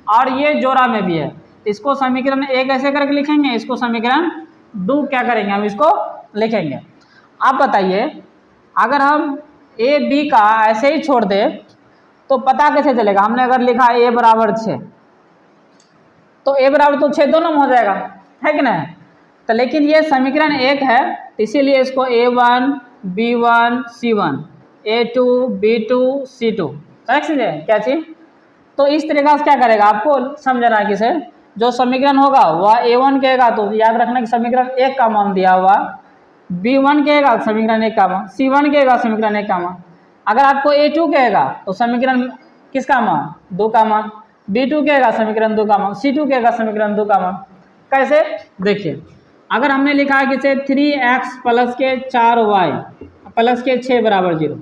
और ये जोड़ा में भी है। इसको समीकरण एक ऐसे करके लिखेंगे, इसको समीकरण 2 क्या करेंगे, हम इसको लिखेंगे। आप बताइए अगर हम ए बी का ऐसे ही छोड़ दे तो पता कैसे चलेगा? हमने अगर लिखा ए बराबर 6 तो ए बराबर तो 6 दोनों में हो जाएगा, है कि नहीं? तो लेकिन ये समीकरण एक है, इसीलिए इसको A1 B1 C1 A2 B2 C2 correct है क्या चीज़। तो इस तरीका से क्या करेगा, आपको समझना है कि से जो समीकरण होगा वह A1 कहेगा तो याद रखना कि समीकरण 1 का मान दिया हुआ, B1 कहेगा समीकरण 1 का मान, C1 कहेगा समीकरण 1 का मान। अगर आपको A2 कहेगा तो समीकरण किसका मान, 2 का मान, B2 कहेगा समीकरण 2 का मान, C2 कहेगा समीकरण 2 का मान। कैसे देखिए, अगर हमने लिखा है कि से 3x प्लस के 4y प्लस के 6 बराबर 0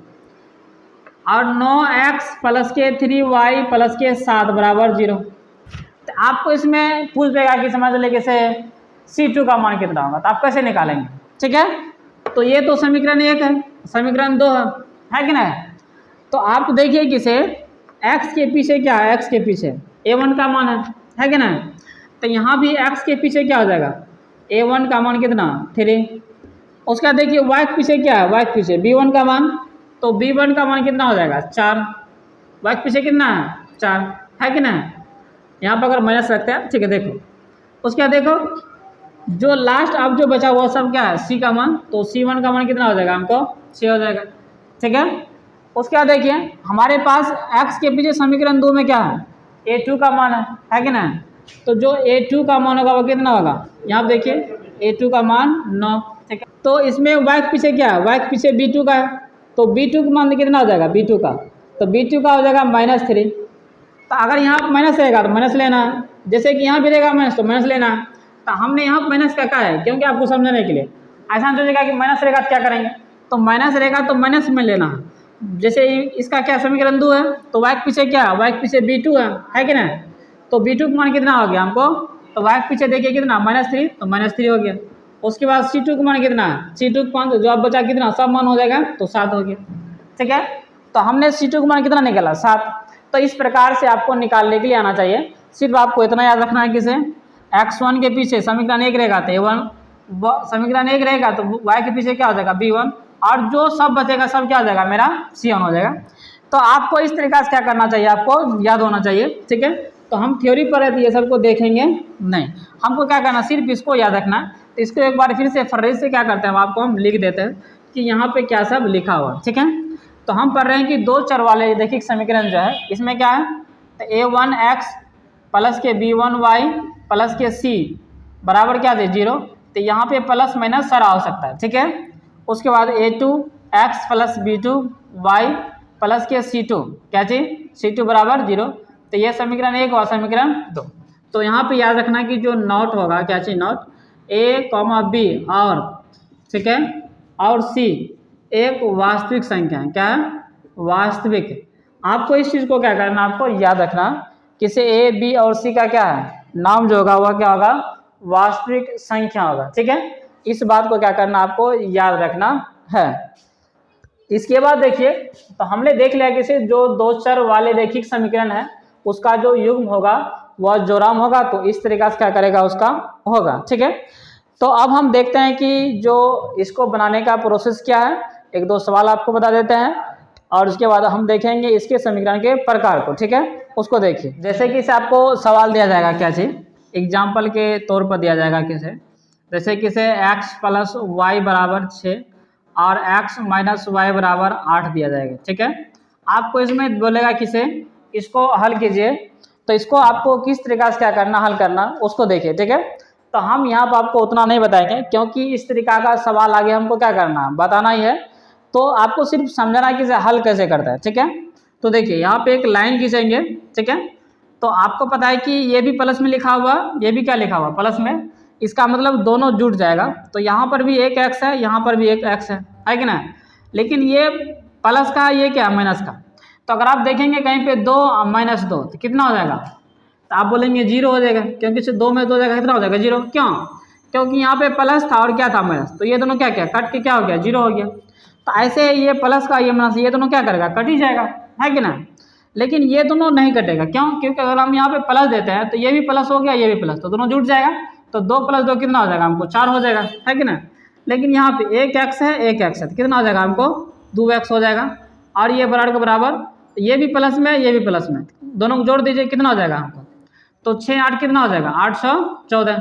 और 9x प्लस के 3y प्लस के 7 बराबर 0, तो आपको इसमें पूछ देगा कि समझ ले कि से C2 का मान कितना होगा, तो आप कैसे निकालेंगे, ठीक है। तो ये तो समीकरण 1 है, समीकरण 2 है कि नहीं। तो आप देखिए कि से x के पीछे क्या है, x के पीछे A1 का मान है कि नहीं। तो यहाँ भी x के पीछे क्या हो जाएगा, A1 का मान कितना 3। उसका देखिए y के पीछे क्या है, y के पीछे B1 का मान, तो B1 का मान कितना हो जाएगा 4, y के पीछे कितना है 4, है कि नहीं। यहाँ पर अगर माइनस रखते हैं, ठीक है। देखो उसका देखो जो लास्ट अब जो बचा वो सब क्या है C का मान, तो C1 का मान कितना हो जाएगा, हमको 6 हो जाएगा, ठीक है। उसके बाद देखिए हमारे पास x के पीछे समीकरण 2 में क्या है A2 का मान है कि नहीं। तो जो A2 का मान होगा वो कितना होगा, यहाँ पे देखिए A2 का मान 9, ठीक है। तो इसमें y के पीछे क्या है, y के पीछे B2 का है, तो B2 का मान कितना हो जाएगा B2 का, तो B2 का हो जाएगा -3। तो अगर यहाँ माइनस रहेगा तो माइनस लेना है, जैसे कि यहाँ भी रहेगा माइनस तो माइनस लेना है। तो हमने यहाँ माइनस का कहा है क्योंकि आपको समझने के लिए, ऐसा जो जगह कि माइनस रहेगा तो क्या करेंगे, तो माइनस रहेगा तो माइनस में लेना है। जैसे इसका क्या समीकरण 2 है, तो y के पीछे क्या है, y के पीछे b2 है कि नहीं, तो b2 का मान कितना हो गया हमको, तो y के पीछे देखिए कितना -3, तो -3 हो गया। उसके बाद C2 का मान कितना है, C2 का मान जो अब बचा कितना, सब मान हो जाएगा तो 7 हो गया। ठीक है, तो हमने C2 का मान कितना निकाला 7। तो इस प्रकार से आपको निकालने के लिए आना चाहिए। सिर्फ आपको इतना याद रखना है किसे, x1 के पीछे समीकरण 1 रहेगा तो a1, समीकरण 1 रहेगा तो y के पीछे क्या हो जाएगा b1, और जो सब बचेगा सब क्या हो जाएगा मेरा c1 हो जाएगा। तो आपको इस तरीका से क्या करना चाहिए, आपको याद होना चाहिए। ठीक है, तो हम थ्योरी पर है तो ये सबको देखेंगे नहीं, हमको क्या करना, सिर्फ इसको याद रखना। तो इसको एक बार फिर से फर्री से क्या करते हैं, आपको हम लिख देते हैं कि यहाँ पे क्या सब लिखा हुआ। ठीक है, तो हम पढ़ रहे हैं कि दो चर वाले देखिए समीकरण जो है इसमें क्या है, तो a1x प्लस के b1y प्लस के c बराबर क्या थे 0, तो यहाँ पे प्लस माइनस सारा हो सकता है। ठीक है, उसके बाद a2x प्लस b2y प्लस के c2 क्या चीज c2 बराबर 0, तो ये समीकरण 1 और समीकरण 2। तो यहाँ पे याद रखना कि जो नॉट होगा क्या चीज, नॉट a, b और ठीक है और c एक वास्तविक संख्या है, क्या है वास्तविक। आपको इस चीज़ को क्या करना, आपको याद रखना किसी a, b और c का क्या है नाम जो होगा वह क्या होगा वास्तविक संख्या होगा। ठीक है, इस बात को क्या करना आपको याद रखना है। इसके बाद देखिए, तो हमने देख लिया कि जो दो चर वाले रैखिक समीकरण है उसका जो युग्म होगा वह जोराम होगा, तो इस तरीका से क्या करेगा उसका होगा। ठीक है, तो अब हम देखते हैं कि जो इसको बनाने का प्रोसेस क्या है, एक दो सवाल आपको बता देते हैं और उसके बाद हम देखेंगे इसके समीकरण के प्रकार को। ठीक है, उसको देखिए, जैसे कि इसे आपको सवाल दिया जाएगा क्या चीज, एग्जाम्पल के तौर पर दिया जाएगा किसे, जैसे किसे x प्लस वाई बराबर 6 और x माइनस वाई बराबर 8 दिया जाएगा। ठीक है, आपको इसमें बोलेगा किसे इसको हल कीजिए, तो इसको आपको किस तरीका से क्या करना हल करना उसको देखिए। ठीक है, तो हम यहाँ पर आपको उतना नहीं बताएंगे क्योंकि इस तरीका का सवाल आगे हमको क्या करना बताना ही है, तो आपको सिर्फ समझना कि इसे हल कैसे करता है। ठीक है, तो देखिए यहाँ पे एक लाइन खींचेंगे। ठीक है, तो आपको पता है कि ये भी प्लस में लिखा हुआ, ये भी क्या लिखा हुआ प्लस में, इसका मतलब दोनों जुड़ जाएगा। तो यहाँ पर भी एक x है, यहाँ पर भी एक x है कि ना, लेकिन ये प्लस का ये क्या माइनस का। तो अगर आप देखेंगे कहीं पे 2 माइनस 2 तो कितना हो जाएगा, तो आप बोलेंगे 0 हो जाएगा, क्योंकि 2 में 2 जाएगा कितना हो जाएगा 0। क्यों, क्योंकि यहाँ पे प्लस था और क्या था माइनस, तो ये दोनों क्या क्या कट के क्या हो गया 0 हो गया। तो ऐसे ये प्लस का ये माइनस ये दोनों क्या करेगा कट ही जाएगा, है कि ना। लेकिन ये दोनों नहीं कटेगा, क्यों, क्योंकि अगर हम यहाँ पे प्लस देते हैं तो ये भी प्लस हो गया ये भी प्लस, तो दोनों जुड़ जाएगा, तो 2 + 2 कितना हो जाएगा हमको 4 हो जाएगा, है कि ना। लेकिन यहाँ पे एक x है एक x है, तो कितना हो जाएगा हमको 2x हो जाएगा, और ये बराबर के बराबर, ये भी प्लस में ये भी प्लस में, दोनों को जोड़ दीजिए कितना हो जाएगा हमको, तो 6 8 कितना हो जाएगा 814।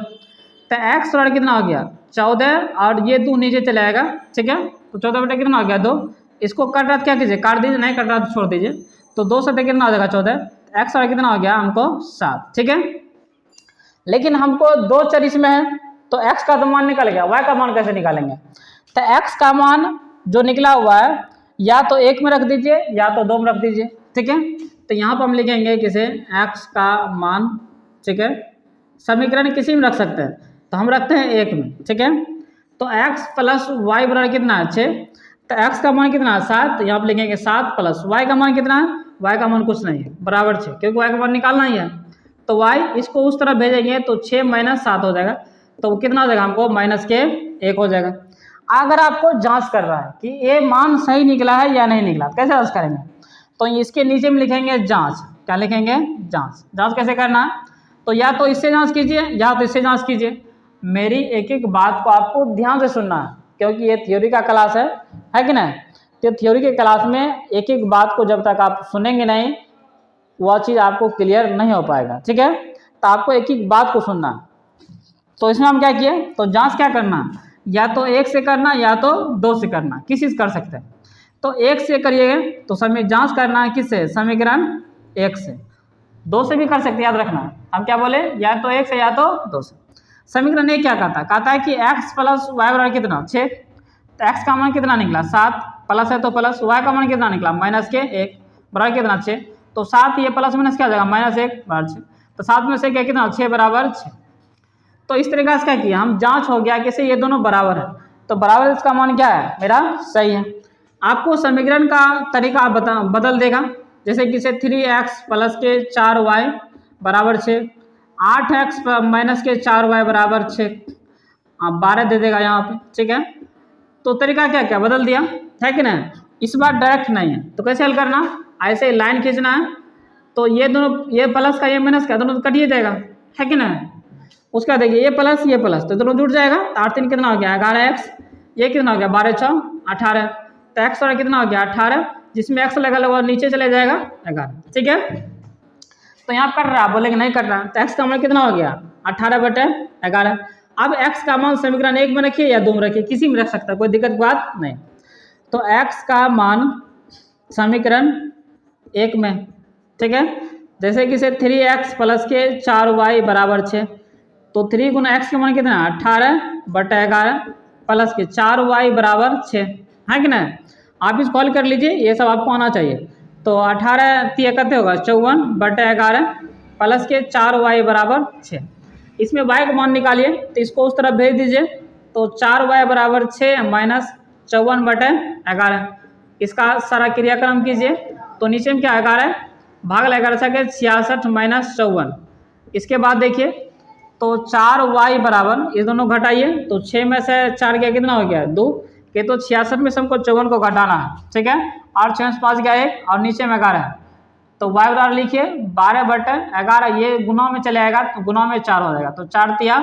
तो x बराबर कितना हो गया 14 और ये 2 नीचे चले आएगा। ठीक है, तो 14 बटे कितना हो गया 2, इसको कट रहा क्या कीजिए काट दीजिए, नहीं कट रहा तो छोड़ दीजिए, तो 2 से कितना हो जाएगा 14, x बराबर कितना हो गया हमको 7। ठीक है, लेकिन हमको दो चर इसमें है, तो x का तो मान निकल गया, y का मान कैसे निकालेंगे। तो x का मान जो निकला हुआ है या तो 1 में रख दीजिए या तो 2 में रख दीजिए। ठीक है, तो यहाँ पर हम लिखेंगे किसे x का मान। ठीक है, समीकरण किसी में रख सकते हैं, तो हम रखते हैं 1 में। ठीक है, तो x प्लस वाई बराबर कितना है 6, तो x का मान कितना है 7, तो यहाँ पर लिखेंगे 7 प्लस y का मान कितना है, y का मान कुछ नहीं है बराबर 6, क्योंकि y का मान निकालना ही है। तो y इसको उस तरफ भेजेंगे तो 6 - 7 हो जाएगा, तो कितना हो जाएगा हमको -1 हो जाएगा। अगर आपको जांच कर रहा है कि ये मान सही निकला है या नहीं निकला, कैसे जांच करेंगे, तो इसके नीचे में लिखेंगे जांच, क्या लिखेंगे जांच। जांच कैसे करना है, तो या तो इससे जांच कीजिए या तो इससे जांच कीजिए। मेरी एक एक बात को आपको ध्यान से सुनना है, क्योंकि ये थ्योरी का क्लास है कि नहीं। तो थ्योरी के क्लास में एक एक बात को जब तक आप सुनेंगे नहीं वह चीज़ आपको क्लियर नहीं हो पाएगा। ठीक है, तो आपको एक एक बात को सुनना। तो इसमें हम क्या किए, तो जांच क्या करना, या तो 1 से करना या तो 2 से करना, किसी से कर सकते हैं। तो 1 से करिएगा तो समय जांच करना है किससे, समीकरण 1 से। 2 से भी कर सकते, याद रखना हम क्या बोले, या तो 1 से या तो 2 से। समीकरण 1 क्या कहता है कि x प्लस वाई बराबर कितना 6, तो x का मान कितना निकला 7, प्लस है तो प्लस, y का मान कितना निकला -1 बराबर कितना 6, तो 7 ये प्लस माइनस क्या हो जाएगा -1 बराबर 6, तो 7 में से क्या कितना 6 बराबर 6। तो इस तरीके से क्या किया हम, जांच हो गया कि ये दोनों बराबर है। तो बराबर इसका मान क्या है मेरा सही है। आपको समीकरण का तरीका बदल देगा, जैसे कि इसे 3x प्लस के 4y बराबर 6, 8x माइनस के 4y बराबर 6, 12 दे देगा यहाँ पे, ठीक है। तो तरीका क्या क्या बदल दिया है कि नहीं। इस बार डायरेक्ट नहीं है, तो कैसे हल करना, ऐसे लाइन खींचना है, तो ये दोनों, ये प्लस का ये माइनस का दोनों कट ही जाएगा, है कि नहीं। उसका देखिए ये प्लस तो दोनों जुड़ जाएगा, तो 8 3 कितना हो गया 11x, ये कितना हो गया 12 6 18, तो x और कितना हो गया 18, जिसमें x लगा लगा नीचे चले जाएगा 11, ठीक है। तो यहाँ कर रहा, बोलेंगे नहीं कर रहा, तो x का मान कितना हो गया 18/11। अब x का मान समीकरण 1 में रखिए या 2 में रखिए, किसी में रख सकता है, कोई दिक्कत की बात नहीं। तो x का मान समीकरण 1 में, ठीक है, जैसे कि इसे 3x प्लस के 4y बराबर 6, तो 3 गुना x का मान कितना 18/11 प्लस के 4y बराबर 6, है कि नहीं। आप इसको हल कर लीजिए, ये सब आपको आना चाहिए। तो 18 कितने होगा 54/11 प्लस के 4y बराबर 6। इसमें y का मान निकालिए, तो इसको उस तरफ भेज दीजिए, तो 4y बराबर 6 माइनस 54/11, इसका सारा क्रियाक्रम कीजिए, तो नीचे में क्या 11 भाग 11 सके 66 माइनस 54। इसके बाद देखिए, तो 4y बराबर, ये दोनों घटाइए, तो 6 में से 4 गया कितना हो गया 2 के, तो 66 में से हमको 54 को घटाना है, ठीक है, और 6 में 5 गया 1 और नीचे में 11 है, तो y बराबर लिखिए 12/11, ये गुना में चले आएगा, तो गुना में 4 हो जाएगा, तो 4 तिया,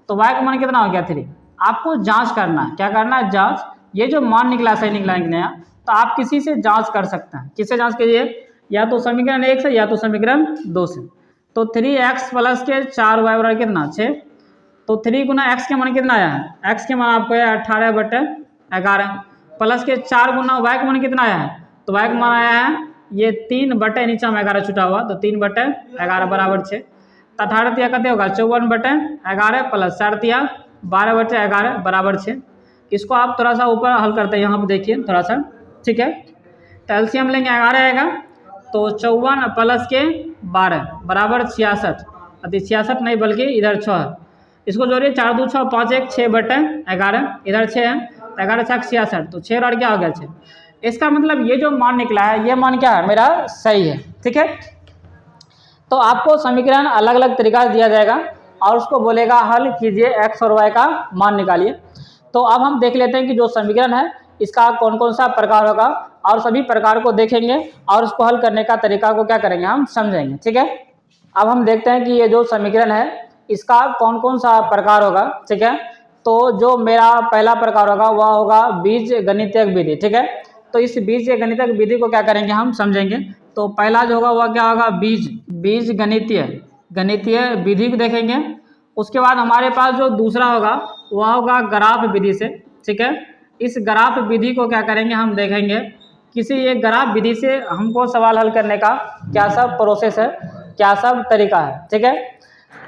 तो y का मान कितना हो गया 3। आपको जांच करना है, क्या करना है जांच, ये जो मान निकला सही निकला कि नहीं, तो आप किसी से जांच कर सकते हैं। किससे जांच कीजिए, या तो समीकरण 1 से या तो समीकरण 2 से। तो 3x प्लस के 4y बराबर कितना 6, तो 3 गुना x के मान कितना आया है, x के मान आपको है 18/11 प्लस के 4 गुना y का मान कितना आया है, तो y का मान आया है ये 3 नीचे में 11 छुटा हुआ, तो 3/11 बराबर 6, तो 18 तिया कितने होगा 54/11 प्लस 4 तिया 12/11 बराबर 6। इसको आप थोड़ा सा ऊपर हल करते हैं, यहाँ पे देखिए थोड़ा सा, ठीक है। तो एलसीएम लेंगे 11 आएगा, तो 54 प्लस के 12 बराबर 66, अति 66 नहीं बल्कि इधर 6 है, इसको जोड़िए 4 2 6 5 1 6/11, इधर 6 है, 11 6 66, तो 6 और क्या हो गया 6। इसका मतलब ये जो मान निकला है, ये मान क्या है मेरा सही है, ठीक है। तो आपको समीकरण अलग अलग तरीका से दिया जाएगा और उसको बोलेगा हल कीजिए, x और y का मान निकालिए। तो अब हम देख लेते हैं कि जो समीकरण है इसका कौन कौन सा प्रकार होगा, और सभी प्रकार को देखेंगे और उसको हल करने का तरीका को क्या करेंगे हम समझेंगे, ठीक है। अब हम देखते हैं कि ये जो समीकरण है इसका कौन कौन सा प्रकार होगा, ठीक है। तो जो मेरा पहला प्रकार होगा वह होगा बीज गणितीय विधि, ठीक है। तो इस बीज गणितीय विधि को क्या करेंगे हम समझेंगे। तो पहला जो होगा वह क्या होगा बीज गणितीय विधि को देखेंगे। उसके बाद हमारे पास जो दूसरा होगा वह होगा ग्राफ विधि से, ठीक है। इस ग्राफ विधि को क्या करेंगे हम देखेंगे, किसी एक ग्राफ विधि से हमको सवाल हल करने का क्या सब प्रोसेस है, क्या सब तरीका है, ठीक है।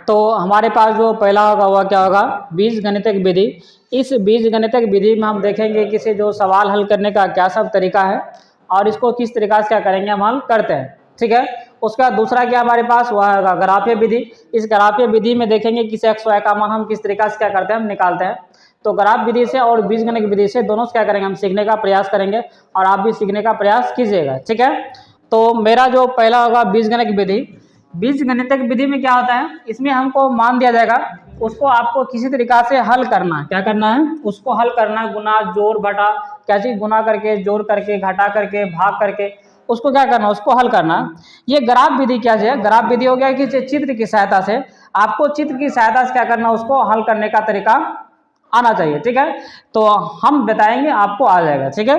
तो हमारे पास जो पहला होगा वह क्या होगा बीज गणितीय विधि। इस बीज गणितीय विधि में हम देखेंगे किसी जो सवाल हल करने का क्या सब तरीका है और इसको किस तरीका से क्या करेंगे हम हल करते हैं, ठीक है। उसका दूसरा क्या हमारे पास वह होगा ग्राफीय विधि। इस ग्राफीय विधि में देखेंगे किसी x y का मान हम किस तरीका से क्या करते हैं हम निकालते हैं। तो ग्राफ विधि से और बीजगणित विधि से दोनों से क्या करेंगे हम सीखने का प्रयास करेंगे और आप भी सीखने का प्रयास कीजिएगा, ठीक है। तो मेरा जो पहला होगा बीजगणित विधि। बीजगणितिक विधि में क्या होता है, इसमें हमको मान दिया जाएगा, उसको आपको किसी तरीका से हल करना है। क्या करना है, उसको हल करना है, गुना जोड़ घटा, क्या चीज गुना करके जोड़ करके घटा करके भाग करके उसको क्या करना है, उसको हल करना। ये ग्राफ विधि क्या है, ग्राफ विधि हो गया कि चित्र की सहायता से आपको चित्र की सहायता से क्या करना है, उसको हल करने का तरीका आना चाहिए, ठीक है। तो हम बताएंगे आपको आ जाएगा, ठीक है।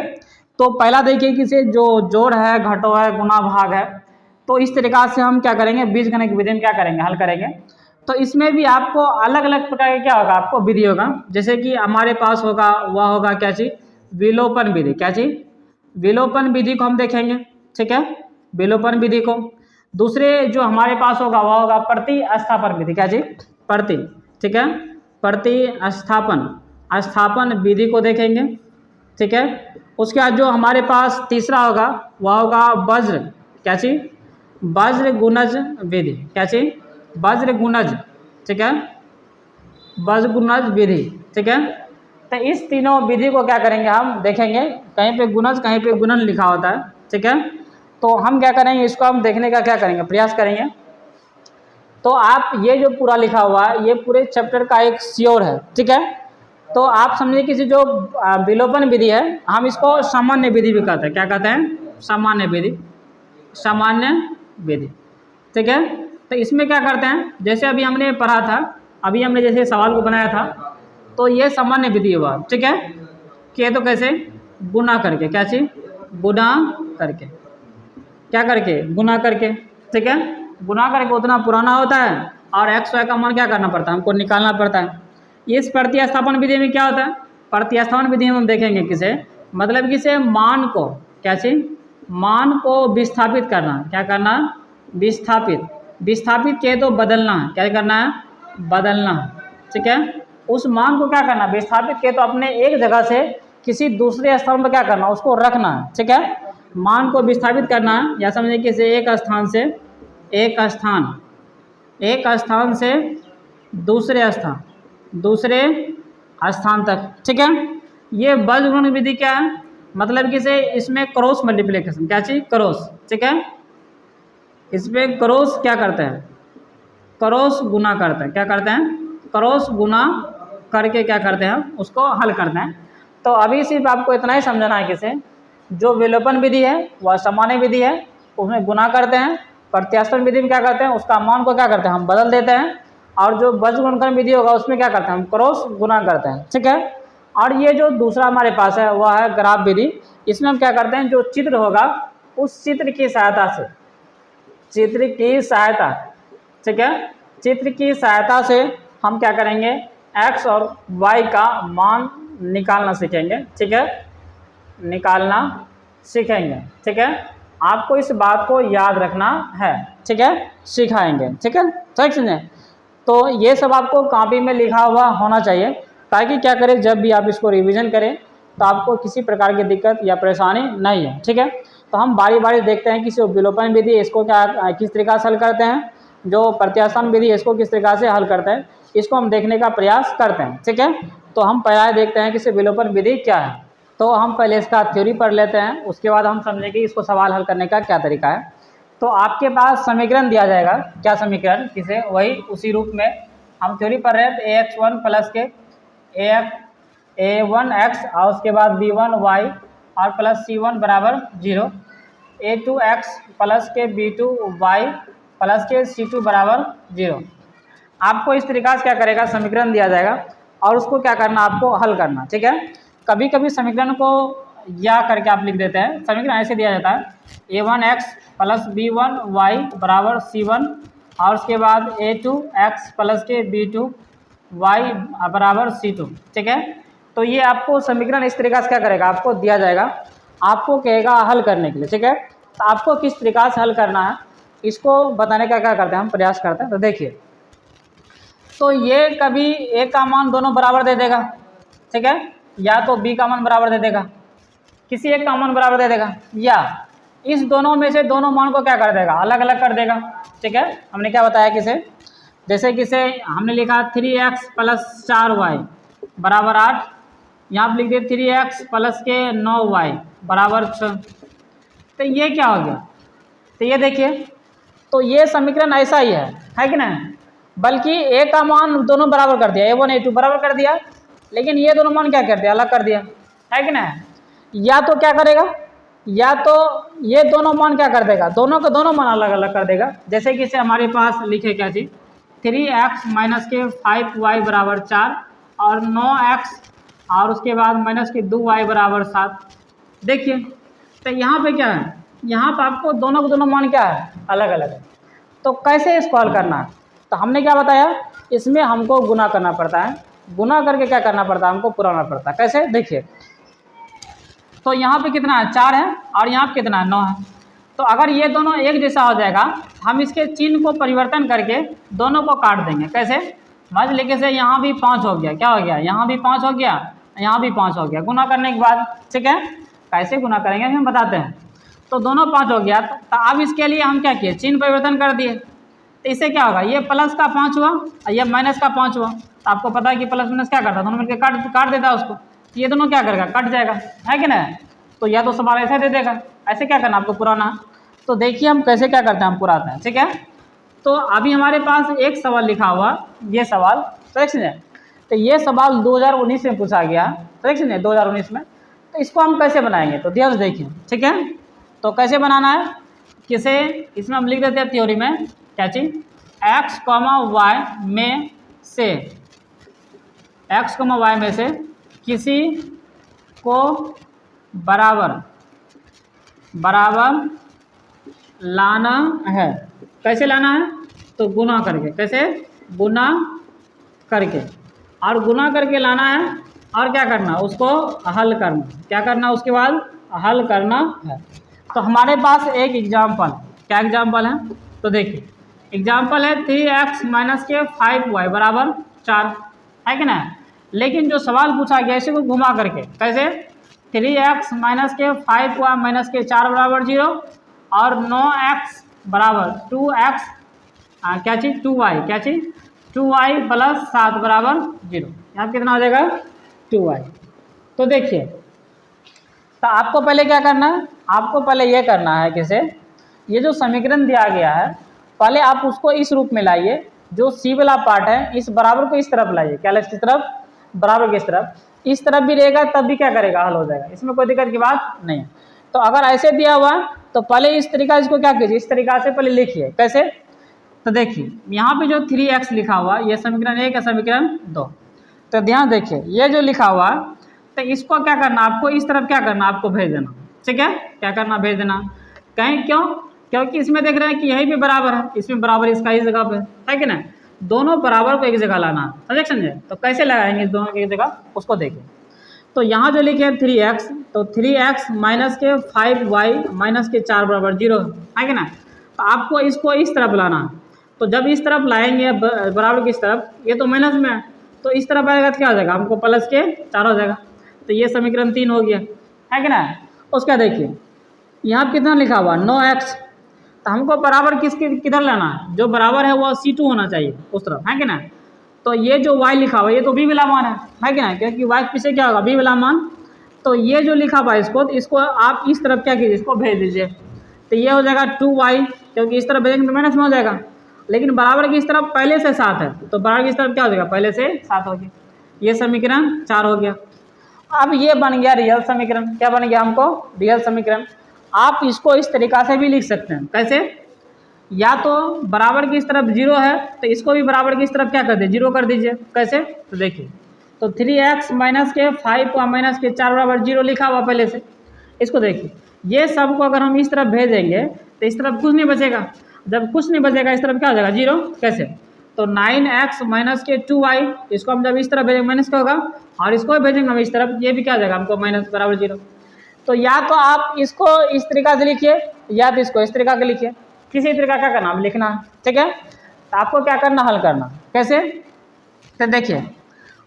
तो पहला देखिए कि से जो जोड़ है, घटो है, गुना भाग है, तो इस तरीका से हम क्या करेंगे बीजगणित विधि में क्या करेंगे हल करेंगे। तो इसमें भी आपको अलग अलग प्रकार का क्या होगा आपको विधि होगा। जैसे कि हमारे पास होगा वह होगा क्या चीज विलोपन विधि। क्या चीज विलोपन विधि को हम देखेंगे, ठीक है, विलोपन विधि को। दूसरे जो हमारे पास होगा वह होगा प्रतिस्थापन विधि। क्या चीज प्रति, ठीक है, प्रतिस्थापन विधि को देखेंगे, ठीक है। उसके बाद जो हमारे पास तीसरा होगा वह होगा वज्र, क्या चीज वज्र गुणज विधि। क्या चीज वज्र गुणज, ठीक है, वज्र गुणज विधि, ठीक है। तो इस तीनों विधि को क्या करेंगे हम देखेंगे, कहीं पे गुणज कहीं पे गुणन लिखा होता है, ठीक है। तो हम क्या करेंगे, इसको हम देखने का क्या करेंगे, प्रयास करेंगे। तो आप ये जो पूरा लिखा हुआ है ये पूरे चैप्टर का एक श्योर है, ठीक है। तो आप समझिए किसी जो विलोपन विधि है, हम इसको सामान्य विधि भी कहते हैं। क्या कहते हैं, सामान्य विधि, सामान्य विधि, ठीक है। तो इसमें क्या करते हैं, जैसे अभी हमने पढ़ा था, अभी हमने जैसे सवाल को बनाया था, तो ये सामान्य विधि हुआ, ठीक है। कि तो कैसे, गुना करके, क्या चीज, गुना करके, क्या करके, गुना करके, ठीक है। गुना करके उतना पुराना होता है और एक्स वाई का मान क्या करना पड़ता है, हमको निकालना पड़ता है। इस प्रतिस्थापन विधि में क्या होता है, प्रतिस्थापन विधि में हम देखेंगे किसे, मतलब किसे मान को, क्या चीज, मान को विस्थापित करना, क्या करना, विस्थापित, विस्थापित किए तो बदलना, क्या करना है, बदलना, ठीक है। उस मान को क्या करना, विस्थापित किए तो अपने एक जगह से किसी दूसरे स्थान पर क्या करना, उसको रखना है, ठीक है। मान को विस्थापित करना है, या समझिए किसी एक स्थान से, एक स्थान से दूसरे स्थान तक, ठीक है। ये बलगुण विधि क्या है, मतलब किसे, इसमें क्रॉस मल्टीप्लिकेशन, क्या चीज, क्रॉस, ठीक है। इसमें क्रॉस क्या करते हैं, क्रॉस गुना करते हैं, क्या करते हैं, क्रॉस गुना करके क्या करते हैं, उसको हल करते हैं। तो अभी सिर्फ आपको इतना ही समझना है किसे, जो विलोपन विधि है वह सामान्य विधि है, उसमें गुना करते हैं। प्रत्यास्थापन विधि में क्या करते हैं, उसका मान को क्या करते हैं, हम बदल देते हैं। और जो बज गुणनखंड विधि होगा उसमें क्या करते हैं, हम क्रॉस गुना करते हैं, ठीक है। और ये जो दूसरा हमारे पास है वह है ग्राफ विधि। इसमें हम क्या करते हैं, जो चित्र होगा उस चित्र की सहायता से, चित्र की सहायता, ठीक है, चित्र की सहायता से हम क्या करेंगे, x और y का मान निकालना सीखेंगे, ठीक है, निकालना सीखेंगे, ठीक है। आपको इस बात को याद रखना है, ठीक है, सिखाएंगे, ठीक है, ठीक समझे। तो ये सब आपको कॉपी में लिखा हुआ होना चाहिए, ताकि क्या करें, जब भी आप इसको रिवीजन करें तो आपको किसी प्रकार की दिक्कत या परेशानी नहीं है, ठीक है। तो हम बारी बारी देखते हैं कि विलोपन विधि इसको क्या किस तरीका से हल करते हैं, जो प्रत्यास्थापन विधि इसको किस तरीका से हल करते हैं, इसको हम देखने का प्रयास करते हैं, ठीक है। तो हम पहले देखते हैं कि विलोपन विधि क्या है। तो हम पहले इसका थ्योरी पढ़ लेते हैं, उसके बाद हम समझेंगे इसको सवाल हल करने का क्या तरीका है। तो आपके पास समीकरण दिया जाएगा, क्या समीकरण, किसे, वही उसी रूप में हम थ्योरी पढ़ रहे हैं। तो ax1 प्लस के a1x और उसके बाद b1y और प्लस c1 बराबर 0, a2x प्लस के b2y प्लस के c2 बराबर 0। आपको इस तरीका से क्या करेगा, समीकरण दिया जाएगा और उसको क्या करना, आपको हल करना, ठीक है। कभी कभी समीकरण को या करके आप लिख देते हैं, समीकरण ऐसे दिया जाता है a1x प्लस b1y बराबर c1 और उसके बाद a2x प्लस के b2y बराबर c2, ठीक है। तो ये आपको समीकरण इस तरीका से क्या करेगा, आपको दिया जाएगा, आपको कहेगा हल करने के लिए, ठीक है। तो आपको किस तरीका से हल करना है इसको बताने का क्या करते हैं, हम प्रयास करते हैं। तो देखिए, तो ये कभी a का मान दोनों बराबर दे देगा, ठीक है, या तो b का मान बराबर दे देगा, किसी एक का मान बराबर दे देगा, या इस दोनों में से दोनों मान को क्या कर देगा, अलग अलग कर देगा, ठीक है। हमने क्या बताया किसे, जैसे किसे हमने लिखा 3x प्लस 4y बराबर 8, यहाँ पर लिख दिए 3x प्लस के 9y बराबर 6। तो ये क्या हो गया, तो ये देखिए, तो ये समीकरण ऐसा ही है कि नहीं, बल्कि a का मान दोनों बराबर कर दिया, a1 a2 बराबर कर दिया, लेकिन ये दोनों मान क्या कर दिया, अलग कर दिया, है कि नहीं। या तो क्या करेगा, या तो ये दोनों मान क्या कर देगा, दोनों के दोनों मान अलग अलग कर देगा। जैसे कि इसे हमारे पास लिखे क्या चीज, 3x माइनस के 5y बराबर 4 और 9x और उसके बाद माइनस के 2y बराबर 7। देखिए, तो यहाँ पे क्या है, यहाँ पर आपको दोनों के दोनों मान क्या है, अलग अलग है। तो कैसे इसको हल करना है, तो हमने क्या बताया, इसमें हमको गुना करना पड़ता है, गुना करके क्या करना पड़ता है, हमको पुराना पड़ता है। कैसे, देखिए, तो यहाँ पे कितना है, 4 है और यहाँ पे कितना है, 9 है। तो अगर ये दोनों एक जैसा हो जाएगा, हम इसके चिन्ह को परिवर्तन करके दोनों को काट देंगे। कैसे, मान लीजिए से यहाँ भी 5 हो गया, क्या हो गया, यहाँ भी 5 हो गया, यहाँ भी 5 हो गया, गुना करने के बाद, ठीक है। कैसे गुना करेंगे हम बताते हैं। तो दोनों 5 हो गया, तो अब इसके लिए हम क्या किए, चिन्ह परिवर्तन कर दिए। तो इससे क्या होगा, ये प्लस का 5 हुआ और ये माइनस का 5 हुआ। तो आपको पता है कि प्लस माइनस क्या करता है, दोनों मिलकर काट देता है उसको। तो ये दोनों क्या करेगा, कट जाएगा, है कि नहीं। तो या तो सवाल ऐसे दे देगा, ऐसे क्या करना आपको पुराना। तो देखिए हम कैसे क्या करते हैं, हम पुराते हैं, ठीक है। तो अभी हमारे पास एक सवाल लिखा हुआ, ये सवाल ठीक है। तो ये सवाल 2019 में पूछा गया, ठीक है, 2019 में। तो इसको हम कैसे बनाएंगे, तो ध्यान से देखिए, ठीक है। तो कैसे बनाना है, किसे इसमें हम लिख देते हैं थ्योरी में, क्या चीज़, x, y में से, x, y में से किसी को बराबर लाना है। कैसे लाना है, तो गुना करके, कैसे, गुना करके, और गुना करके लाना है, और क्या करना, उसको हल करना, क्या करना उसके बाद हल करना है। तो हमारे पास एक एग्जाम्पल, क्या एग्जाम्पल है, तो देखिए एग्जाम्पल है 3x माइनस के 5y बराबर 4, है कि ना। लेकिन जो सवाल पूछा गया इसी को घुमा करके, कैसे, 3x माइनस के 5y माइनस के 4 बराबर 0 और 9x बराबर 2x, क्या चीज़, 2y, क्या चीज़, 2y प्लस 7 बराबर 0। यहाँ कितना हो जाएगा, 2y। तो देखिए, तो आपको पहले क्या करना है, आपको पहले ये करना है किसे, ये जो समीकरण दिया गया है पहले आप उसको इस रूप में लाइए, जो सी वाला पार्ट है इस बराबर को इस तरफ लाइए, क्या इस तरफ, बराबर की इस तरफ भी रहेगा तब भी क्या करेगा, हल हो जाएगा, इसमें कोई दिक्कत की बात नहीं है। तो अगर ऐसे दिया हुआ तो पहले इस तरीका, इसको क्या कीजिए, इस तरीका से पहले लिखिए, कैसे। तो देखिए यहाँ पे जो 3x लिखा हुआ ये समीकरण 1 है, समीकरण 2। तो ध्यान देखिए ये जो लिखा हुआ, तो इसको क्या करना, आपको इस तरफ क्या करना, आपको भेज देना, ठीक है, क्या करना, भेज देना। कहीं क्यों, क्योंकि इसमें देख रहे हैं कि यही भी बराबर है, इसमें बराबर इसका इस जगह पे, है कि ना। दोनों बराबर को एक जगह लाना, समझे। तो कैसे लगाएंगे इस दोनों की एक जगह, उसको देखिए। तो यहाँ जो लिखे 3x, तो 3x माइनस के 5y माइनस के 4 बराबर 0, है कि ना। तो आपको इसको इस तरफ लाना, तो जब इस तरफ लाएंगे बराबर की इस तरफ, ये तो माइनस में है, तो इस तरफ आएगा तो क्या हो जाएगा, हमको प्लस के 4 हो जाएगा। तो ये समीकरण 3 हो गया, है कि ना। उसका देखिए यहाँ कितना लिखा हुआ 9x, तो हमको बराबर किधर लाना है, जो बराबर है वो C2 होना चाहिए उस तरफ, है कि ना। तो ये जो y लिखा हुआ ये तो b वाला मान है कि ना, क्योंकि y पीछे क्या होगा, b वाला मान। तो ये जो लिखा हुआ इसको आप इस तरफ क्या कीजिए, इसको भेज दीजिए। तो ये हो जाएगा 2y, क्योंकि इस तरफ भेजेंगे तो माइनस में हो जाएगा, लेकिन बराबर की इस तरफ पहले से 7 है, तो बराबर की इस तरफ क्या हो जाएगा, पहले से 7 हो गया। ये समीकरण 4 हो गया। अब ये बन गया रियल समीकरण, क्या बन गया हमको, रियल समीकरण। आप इसको इस तरीका से भी लिख सकते हैं, कैसे, या तो बराबर की इस तरफ 0 है तो इसको भी बराबर की इस तरफ क्या कर दीजिए, 0 कर दीजिए, कैसे। तो देखिए, तो 3x माइनस के 5 माइनस के 4 बराबर 0 लिखा हुआ पहले से, इसको देखिए। ये सब को अगर हम इस तरफ भेजेंगे तो इस तरफ कुछ नहीं बचेगा, जब कुछ नहीं बचेगा इस तरफ क्या हो जाएगा, 0, कैसे। तो 9x माइनस के 2y, इसको हम जब इस तरफ भेजेंगे माइनस का होगा, और इसको भेजेंगे हम इस तरफ, ये भी क्या हो जाएगा हमको माइनस बराबर 0। तो या तो आप इसको इस तरीका से लिखिए या तो इसको इस तरीका से लिखिए, किसी तरीका का करना लिखना, ठीक है। तो आपको क्या करना, हल करना, कैसे। तो देखिए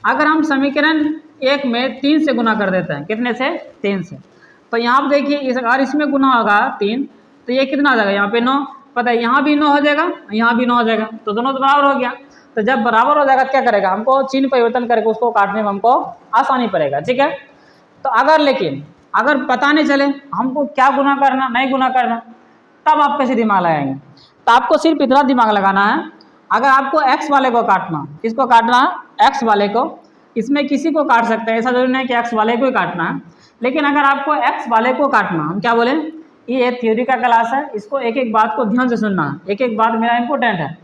अगर हम समीकरण 1 में 3 से गुना कर देते हैं, कितने से, 3 से, तो यहाँ पर देखिए अगर इसमें गुना होगा 3 तो ये कितना आ जाएगा, यहाँ पे 9, पता है यहाँ भी 9 हो जाएगा, यहाँ भी 9 हो जाएगा, तो दोनों तो बराबर हो गया। तो जब बराबर हो जाएगा तो क्या करेगा, हमको चिन्ह परिवर्तन करके उसको काटने में हमको आसानी पड़ेगा, ठीक है। तो अगर पता नहीं चले हमको क्या गुना करना नहीं गुना करना, तब आप कैसे दिमाग लगाएंगे। तो आपको सिर्फ इतना दिमाग लगाना है, अगर आपको x वाले को काटना, किसको काटना है, x वाले को, इसमें किसी को काट सकते हैं, ऐसा जरूरी नहीं कि x वाले को ही काटना है। लेकिन अगर आपको x वाले को काटना, हम क्या बोले, ये थ्योरी का क्लास है, इसको एक एक बात को ध्यान से सुनना है, एक एक बात मेरा इंपॉर्टेंट है।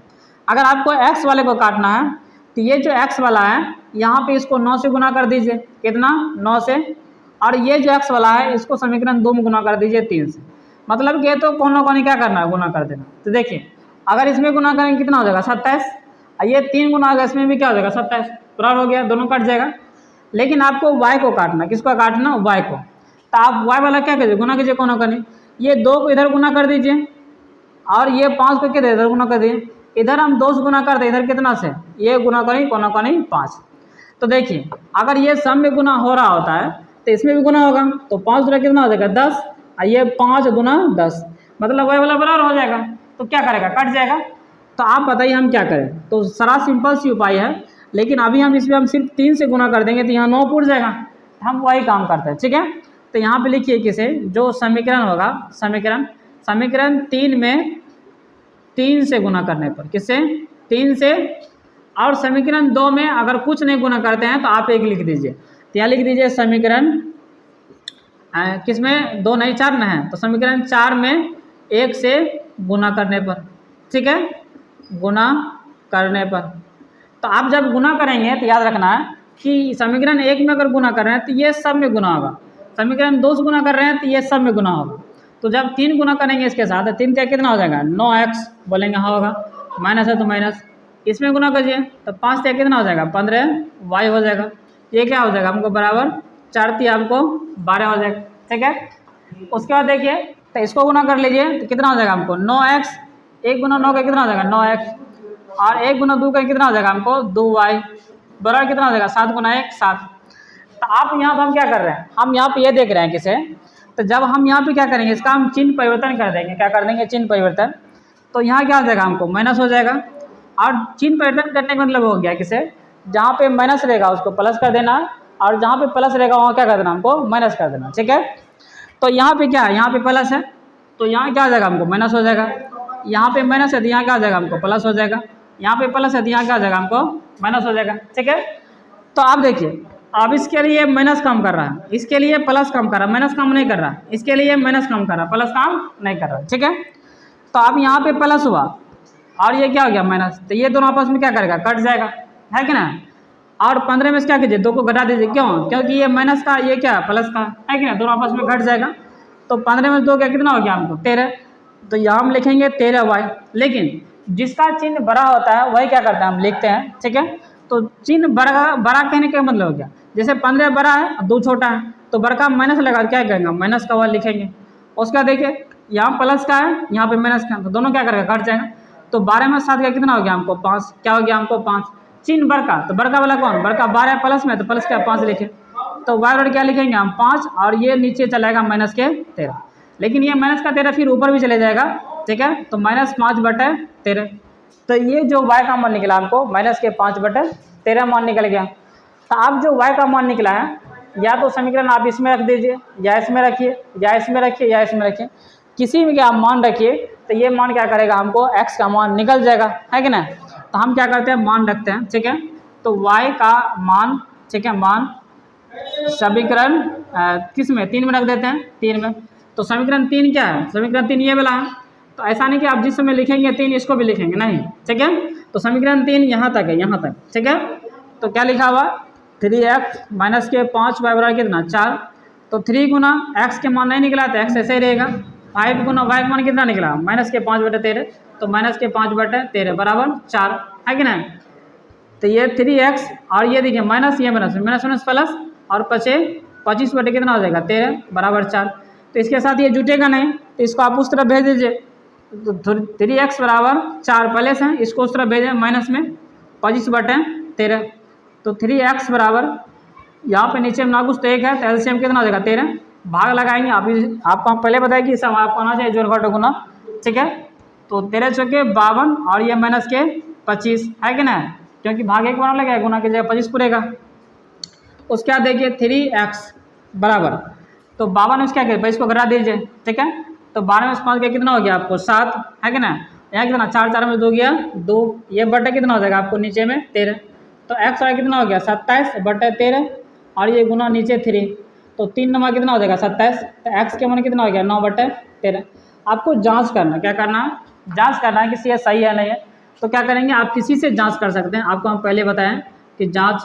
अगर आपको x वाले को काटना है तो ये जो x वाला है यहाँ पे इसको 9 से गुना कर दीजिए, कितना, 9 से, और ये जो x वाला है इसको समीकरण 2 में गुना कर दीजिए 3 से। मतलब कि तो कौन को नहीं क्या करना है, गुना कर देना। तो देखिए अगर इसमें गुना करेंगे कितना हो जाएगा, 27, और ये 3 गुना होगा इसमें भी क्या हो जाएगा, 27, बराबर हो गया, दोनों कट जाएगा। लेकिन आपको y को काटना, किसको काटना, y को। तो आप y वाला क्या कीजिए, गुना कीजिए, कौन नहीं, ये 2 को इधर गुना कर दीजिए, और ये 5 को किधर इधर गुना कर दीजिए, इधर हम 2 से गुना कर दें, इधर कितना से, ये गुना करें, कौन 5। तो देखिए अगर ये सब में गुना हो रहा होता है तो इसमें भी गुना होगा, तो 5 गुना कितना हो जाएगा, 10, और ये 5 गुना 10, मतलब वही वाला बराबर हो जाएगा। तो क्या करेगा, कट जाएगा। तो आप बताइए हम क्या करें। तो सारा सिंपल सी उपाय है, लेकिन अभी हम इसमें हम सिर्फ 3 से गुना कर देंगे तो यहाँ 9 पूर जाएगा। हम वही काम करते हैं, ठीक है। तो यहाँ पे लिखिए किसे, जो समीकरण होगा, समीकरण 3 में 3 से गुना करने पर, किससे, 3 से, और समीकरण 2 में अगर कुछ नहीं गुना करते हैं तो आप 1 लिख दीजिए। तो यहाँ लिख दीजिए समीकरण किस में 2 नहीं 4 में है, तो समीकरण 4 में 1 से गुना करने पर, ठीक है, गुना करने पर। तो आप जब गुना करेंगे तो याद रखना है कि समीकरण 1 में अगर गुना कर रहे हैं तो ये सब में गुना होगा, समीकरण 2 से गुना कर रहे हैं तो ये सब में गुना होगा। तो जब 3 गुना करेंगे इसके साथ, 3 क्या कितना हो जाएगा 9x, बोलेंगे हाँ होगा, माइनस है तो माइनस, इसमें गुना करिए तो 5 क्या कितना हो जाएगा 15y हो जाएगा। ये क्या हो जाएगा हमको बराबर 4 3 आपको 12 हो जाएगा, ठीक है। उसके बाद देखिए तो इसको गुना कर लीजिए तो कितना हो जाएगा हमको 9x, 1 गुना 9 का कितना हो जाएगा 9x, और 1 गुना 2 का कितना हो जाएगा हमको 2y, बराबर कितना हो जाएगा 7 गुना 1 7। तो आप यहाँ पर हम क्या कर रहे हैं, हम यहाँ पे ये देख रहे हैं किसे, तो जब हम यहाँ पे क्या करेंगे, इसका हम चिन्ह परिवर्तन कर देंगे, क्या कर देंगे चिन्ह परिवर्तन, तो यहाँ क्या हो जाएगा हमको माइनस हो जाएगा। और चिन्ह परिवर्तन करने का मतलब हो गया किसे, जहाँ पे माइनस रहेगा उसको प्लस कर देना, और जहाँ पे प्लस रहेगा वहाँ क्या कर देना हमको माइनस कर देना, ठीक है। तो यहाँ पे क्या है, यहाँ पे प्लस है तो यहाँ क्या हो जाएगा हमको माइनस हो जाएगा, यहाँ पे माइनस है तो यहाँ क्या हो जाएगा हमको प्लस हो जाएगा, यहाँ पे प्लस है तो यहाँ क्या हो जाएगा हमको माइनस हो जाएगा, ठीक है। तो आप देखिए अब इसके लिए माइनस काम कर रहा है, इसके लिए प्लस काम कर रहा है, माइनस काम नहीं कर रहा, इसके लिए माइनस काम कर रहा है, प्लस काम नहीं कर रहा, ठीक है। तो अब यहाँ पे प्लस हुआ और ये क्या हो गया माइनस, तो ये दोनों आपस में क्या करेगा कट जाएगा, है कि ना। और 15 में से क्या कीजिए 2 को घटा दीजिए, क्यों, क्योंकि ये माइनस का ये क्या प्लस का है कि ना, दोनों आपस में घट जाएगा। तो 15 में से 2 क्या कितना हो गया हमको 13, तो यहाँ हम लिखेंगे 13y, लेकिन जिसका चिन्ह बड़ा होता है वही क्या करता है हम लिखते हैं, ठीक है। तो चिन्ह बड़ा कहने का मतलब हो गया, जैसे 15 बड़ा है और 2 छोटा है, तो बड़ा का माइनस लगा क्या कहेंगे माइनस का वाला लिखेंगे। उसका देखिए यहाँ प्लस का है यहाँ पे माइनस का, तो दोनों क्या करेगा घट जाएगा। तो 12 में 7 का कितना हो गया हमको 5, क्या हो गया हमको 5, चिन्ह बड़का, तो बड़का वाला कौन, बड़का 12 प्लस में, तो प्लस क्या 5 लिखे, तो y और क्या लिखेंगे हम 5, और ये नीचे चलेगा माइनस के 13, लेकिन ये माइनस का 13 फिर ऊपर भी चले जाएगा, ठीक है। तो -5/13, तो ये जो y का मान निकला हमको -5/13 मान निकल गया। तो आप जो y का मान निकला है, या तो समीकरण आप इसमें रख दीजिए, या इसमें रखिए, या इसमें रखिए, या इसमें रखिए, किसी में क्या आप मान रखिए, तो ये मान क्या करेगा हमको x का मान निकल जाएगा, है कि ना। तो हम क्या करते हैं मान रखते हैं, ठीक है। तो y का मान, ठीक है, मान समीकरण किस में 3 में रख देते हैं, 3 में। तो समीकरण 3 क्या है, समीकरण 3 ये वाला है, तो ऐसा नहीं कि आप जिस समय लिखेंगे 3 इसको भी लिखेंगे, नहीं, ठीक है। तो समीकरण 3 यहाँ तक है, यहाँ तक, ठीक है। तो क्या लिखा हुआ 3x माइनस के 5y बराबर कितना 4, तो 3 गुना x के मान नहीं निकला तो x ऐसे ही रहेगा, 5 गुना y का मान कितना निकला -5/13, तो -5/13 बराबर 4, है कि नहीं। तो ये 3x और ये देखिए माइनस, ये माइनस प्लस, और 25 बटे कितना हो जाएगा 13 बराबर 4। तो इसके साथ ये जुटेगा नहीं, तो इसको आप उस तरफ भेज दीजिए, तो 3x बराबर 4 प्लस है, इसको उस तरफ भेजें माइनस में 25/13, तो 3x बराबर यहाँ पे नीचे में ना कुछ तो 1 है, तो एलसीएम कितना हो जाएगा 13, भाग लगाएंगे आपको हम पहले बताया कि सब आपको आना चाहिए जोड़ घटाव गुना, ठीक है। तो 13 चौके 52 और ये माइनस के 25, है कि ना, क्योंकि भाग 1 बनाने लगा गुना की जगह 25 पूरेगा। उसके बाद देखिए 3x बराबर, तो 52 में क्या करें इसको घटा दीजिए, ठीक है। तो 12 में 5 का कितना हो गया आपको 7, है कि ना, यहाँ कितना 4 में 2 गया 2, ये बटे कितना हो जाएगा आपको नीचे में 13, तो x वाला कितना हो गया 27/13, और ये गुना नीचे 3, तो 3 नंबर कितना हो जाएगा 27, तो x के मान कितना हो गया 9/13। आपको जांच करना, क्या करना है जांच करना है कि ये सही है नहीं है, तो क्या करेंगे आप किसी से जांच कर सकते हैं, आपको हम पहले बताएं कि जांच,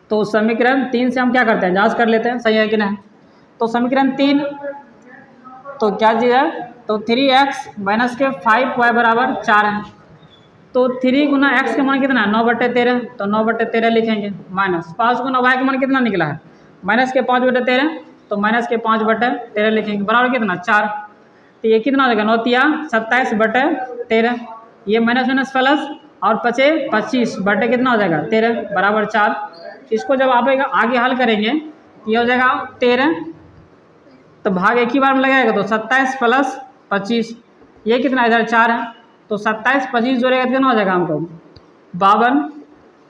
तो समीकरण 3 से हम क्या करते हैं जांच कर लेते हैं सही है कि नहीं। तो समीकरण 3 तो क्या चीज़ है, तो 3x माइनस के 5y बराबर 4 है, तो 3 गुना x का मान कितना है 9/13, तो 9/13 लिखेंगे, माइनस 5 गुना y का मान कितना निकला है माइनस के 5/13, तो माइनस के 5/13 लिखेंगे, बराबर कितना 4, तो ये कितना हो जाएगा 9 तिया 27/13, ये माइनस प्लस और 25 बटे कितना हो जाएगा 13 बराबर 4। इसको जब आप आगे हल करेंगे तो ये हो जाएगा 13, तो भाग एक ही बार में लगाएगा, तो 27 + 25, ये कितना इधर 4 है, तो 27 25 जोड़ेगा कितना हो जाएगा हमको 52,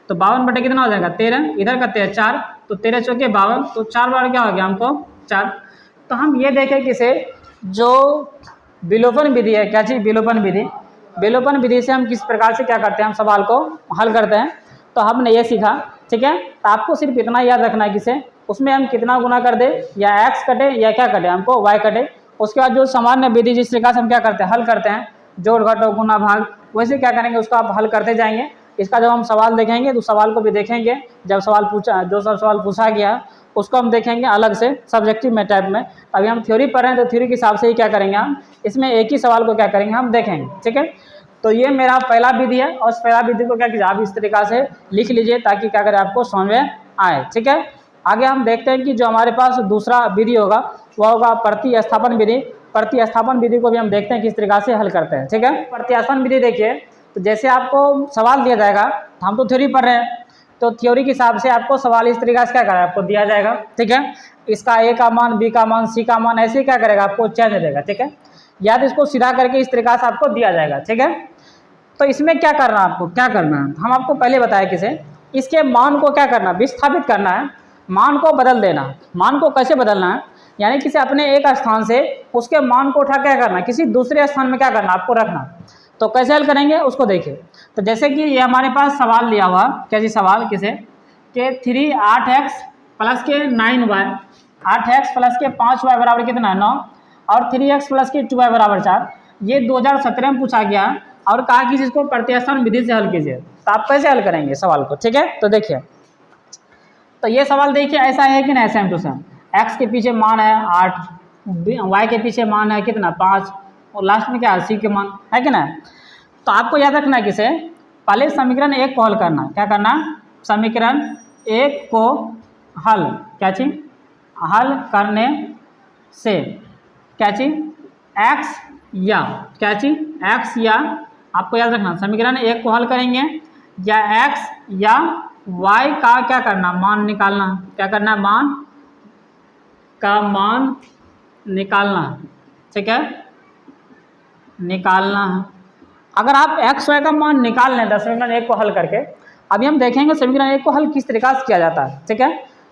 तो 52 बटे कितना हो जाएगा 13, इधर करते हैं 4, तो 13 चौके 52, तो 4 बार क्या हो गया हमको 4। तो हम ये देखें कि से जो विलोपन विधि है, क्या चीज़ विलोपन विधि, विलोपन विधि से हम किस प्रकार से क्या करते हैं, हम सवाल को हल करते हैं। तो हमने ये सीखा, ठीक है। तो आपको सिर्फ इतना याद रखना है कि से उसमें हम कितना गुना कर दे, या x कटे या क्या कटे, हमको y कटे। उसके बाद जो सामान्य विधि जिस प्रकार से हम क्या करते हैं हल करते हैं, जोड़ घटाव गुना भाग, वैसे क्या करेंगे उसको आप हल करते जाएंगे। इसका जब हम सवाल देखेंगे तो सवाल को भी देखेंगे, जब सवाल पूछा जो सवाल पूछा गया उसको हम देखेंगे अलग से सब्जेक्टिव में टाइप में। अभी हम थ्योरी पढ़ रहे हैं तो थ्योरी के हिसाब से ही क्या करेंगे हम इसमें एक ही सवाल को क्या करेंगे हम देखेंगे, ठीक है। तो ये मेरा पहला विधि है और उस पहला विधि को क्या कीजिए आप इस तरीक़ा से लिख लीजिए ताकि क्या करें आपको समझ में आए, ठीक है। आगे हम देखते हैं कि जो हमारे पास दूसरा विधि होगा वह होगा प्रतिस्थापन विधि। प्रतिस्थापन विधि को भी हम देखते हैं किस तरीक़ा से हल करते हैं, ठीक है। प्रतिस्थापन विधि देखिए, तो जैसे आपको सवाल दिया जाएगा, हम तो थ्योरी पढ़ रहे हैं तो थ्योरी के हिसाब से आपको सवाल इस तरीक़ा से क्या करेगा आपको दिया जाएगा, ठीक है। इसका ए का मान, बी का मान, सी का मान ऐसे क्या करेगा आपको चेंज रहेगा, ठीक है। या तो इसको सीधा करके इस तरीक़ा से आपको दिया जाएगा, ठीक है। तो इसमें क्या करना है आपको, क्या करना है हम आपको पहले बताया किसे, इसके मान को क्या करना विस्थापित करना है, मान को बदल देना। मान को कैसे बदलना है, यानी किसी अपने एक स्थान से उसके मान को उठा क्या करना किसी दूसरे स्थान में क्या करना आपको रखना। तो कैसे हल करेंगे उसको देखिए। तो जैसे कि ये हमारे पास सवाल लिया हुआ, क्या जी सवाल किसे के 3 8x प्लस के 9y, 8x प्लस के 5y बराबर कितना 9 और 3x प्लस के 2y बराबर 4, ये 2017 में पूछा गया और कहा कि इसको प्रतिस्थापन विधि से हल कीजिए। तो आप कैसे हल करेंगे सवाल को, ठीक है। तो देखिए, तो ये सवाल देखिए ऐसा है कि ना सेम टू सेम, x के पीछे मान है 8, y के पीछे मान है कितना 5 और लास्ट में क्या है c के मान है कि ना। तो आपको याद रखना है किसे पहले समीकरण 1 को हल करना, क्या करना समीकरण 1 को हल, क्या चीज हल करने से क्या चीज x या क्या चीज x या आपको याद रखना समीकरण 1 को हल करेंगे या x या y का क्या करना मान निकालना, क्या करना मान का मान निकालना, ठीक है निकालना है। अगर आप x y का मान निकाल लें समीकरण 1 को हल करके, अभी हम देखेंगे समीकरण 1 को हल किस तरीक़ा से किया जाता है, ठीक है।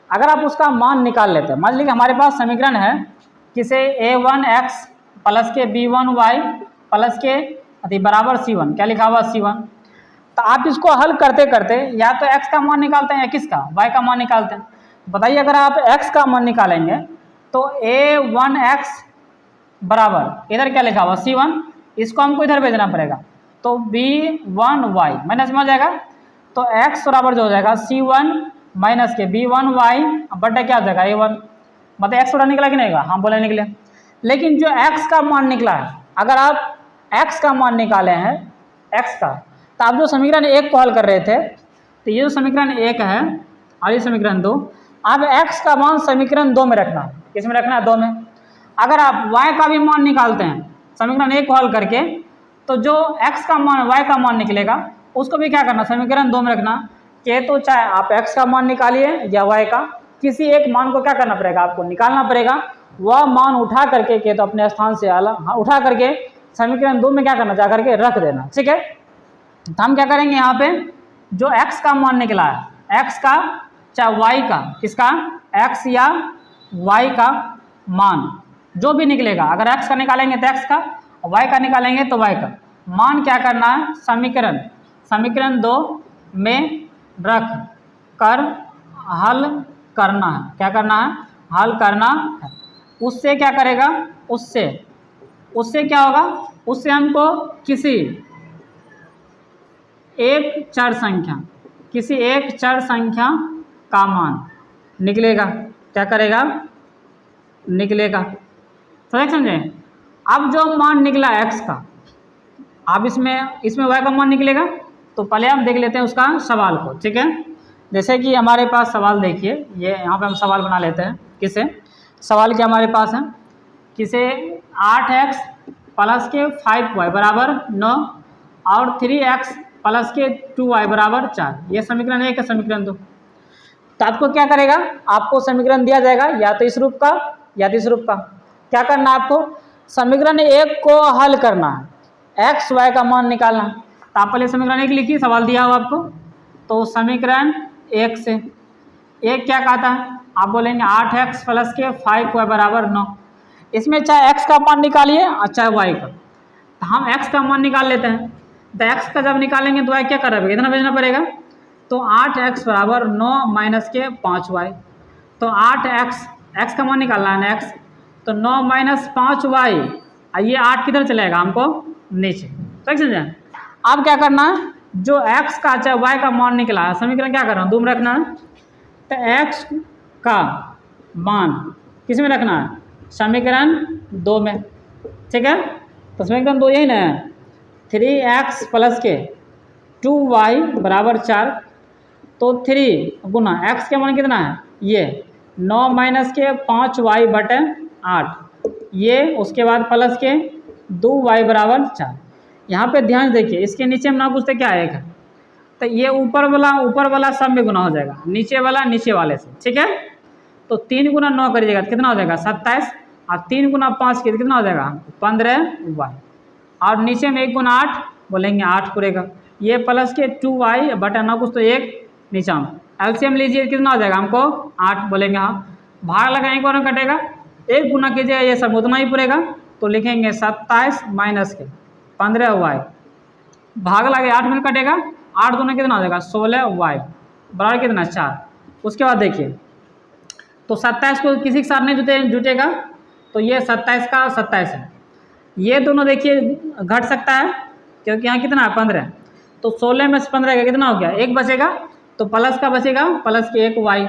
अगर आप उसका मान निकाल लेते हैं, मान लीजिए हमारे पास समीकरण है किसे a1x प्लस के b1y प्लस के बराबर c1, क्या लिखा हुआ c1। तो आप इसको हल करते करते या तो x का मान निकालते हैं या किसका y का मान निकालते हैं। बताइए अगर आप x का मान निकालेंगे तो a1x बराबर इधर क्या लिखा हुआ c1, इसको हमको इधर भेजना पड़ेगा तो b1y माइनस में हो जाएगा, तो x बराबर जो हो जाएगा c1 माइनस के b1y बटे क्या हो जाएगा a1, मतलब x बड़ा निकला कि नहीं, हम बोले निकले। लेकिन जो x का मान निकला है, अगर आप x का मान निकाले हैं x का, तो आप जो समीकरण 1 को हल कर रहे थे तो ये जो समीकरण 1 है और ये समीकरण 2, आप x का मान समीकरण 2 में रखना, किसमें रखना है 2 में। अगर आप y का भी मान निकालते हैं समीकरण 1 को हल करके, तो जो x का मान y का मान निकलेगा उसको भी क्या करना समीकरण 2 में रखना कि तो चाहे आप x का मान निकालिए या y का, किसी एक मान को क्या करना पड़ेगा आपको निकालना पड़ेगा। वह मान उठा करके के तो अपने स्थान से अलग उठा करके समीकरण 2 में क्या करना जा करके रख देना, ठीक है। तो हम क्या करेंगे यहाँ पे जो x का मान निकला है x का चाहे y का, किसका x या y का मान जो भी निकलेगा, अगर x का निकालेंगे तो x का, y का निकालेंगे तो y का मान क्या करना है समीकरण 2 में रख कर हल करना है, क्या करना है हल करना है। उससे क्या करेगा उससे क्या होगा, उससे हमको किसी एक चर संख्या का मान निकलेगा, क्या करेगा निकलेगा, समझे। अब जो मान निकला x का, अब इसमें y का मान निकलेगा, तो पहले हम देख लेते हैं उसका सवाल को, ठीक है। जैसे कि हमारे पास सवाल देखिए, ये यहाँ पे हम सवाल बना लेते हैं किसे सवाल क्या हमारे पास है किसे 8x प्लस के 5y बराबर 9 और 3x प्लस के 2y बराबर 4, ये समीकरण 1 है समीकरण 2। तो आपको क्या करेगा, आपको समीकरण दिया जाएगा या तो इस रूप का या तो इस रूप का। क्या करना है आपको समीकरण 1 को हल करना है, एक्स वाई का मान निकालना। तो आप पहले समीकरण 1 लिखिए, सवाल दिया हुआ आपको। तो समीकरण 1 से एक क्या कहता है, आप बोलेंगे 8x प्लस के 5y बराबर 9। इसमें चाहे x का मान निकालिए और चाहे y का। तो हम x का मान निकाल लेते हैं। तो x का जब निकालेंगे तो y क्या करेगा, इतना भेजना पड़ेगा। तो 8x बराबर 9 माइनस के 5y। तो 8x का मान निकालना है ना, x। तो 9 माइनस 5y, ये 8 किधर चलेगा हमको, नीचे। ठीक समझे। अब क्या करना है, जो x का चाहे y का मान निकला है, समीकरण क्या करना है, 2 में रखना है। तो x का मान किस में रखना है, समीकरण 2 में। ठीक है। तो समीकरण 2 यही ना है, 3x प्लस के 2y बराबर 4। तो 3 गुना x के मान कितना है, ये 9 माइनस के 5y बटे 8, ये उसके बाद प्लस के 2y बराबर 4। यहाँ पे ध्यान देखिए, इसके नीचे में ना पूछते क्या आएगा। तो ये ऊपर वाला सब में गुना हो जाएगा, नीचे वाला नीचे वाले से। ठीक है। तो 3 गुना 9 करिएगा तो कितना हो जाएगा, 27। और 3 गुना 5 के कितना हो जाएगा, 15y। और नीचे में 1 गुना 8 बोलेंगे 8 पूरेगा, ये प्लस के 2y बटा 9 कुछ तो 1 नीचा में। एलसीएम लीजिए, कितना हो जाएगा हमको 8 बोलेंगे। हाँ, भाग लगाएंगे, एक बार में कटेगा, 1 गुना कीजिएगा, ये सब उतना ही पूरेगा। तो लिखेंगे 27 माइनस के 15y, भाग लगे 8 में कटेगा, 8 दूना कितना हो जाएगा 16y बराबर कितना 4। उसके बाद देखिए, तो 27 को किसी के साथ नहीं जुटेगा, तो ये 27 का 27 है। ये दोनों देखिए घट सकता है, क्योंकि यहाँ कितना है 15। तो 16 में से 15 का कितना हो गया, 1 बचेगा। तो प्लस का बचेगा, प्लस के 1y,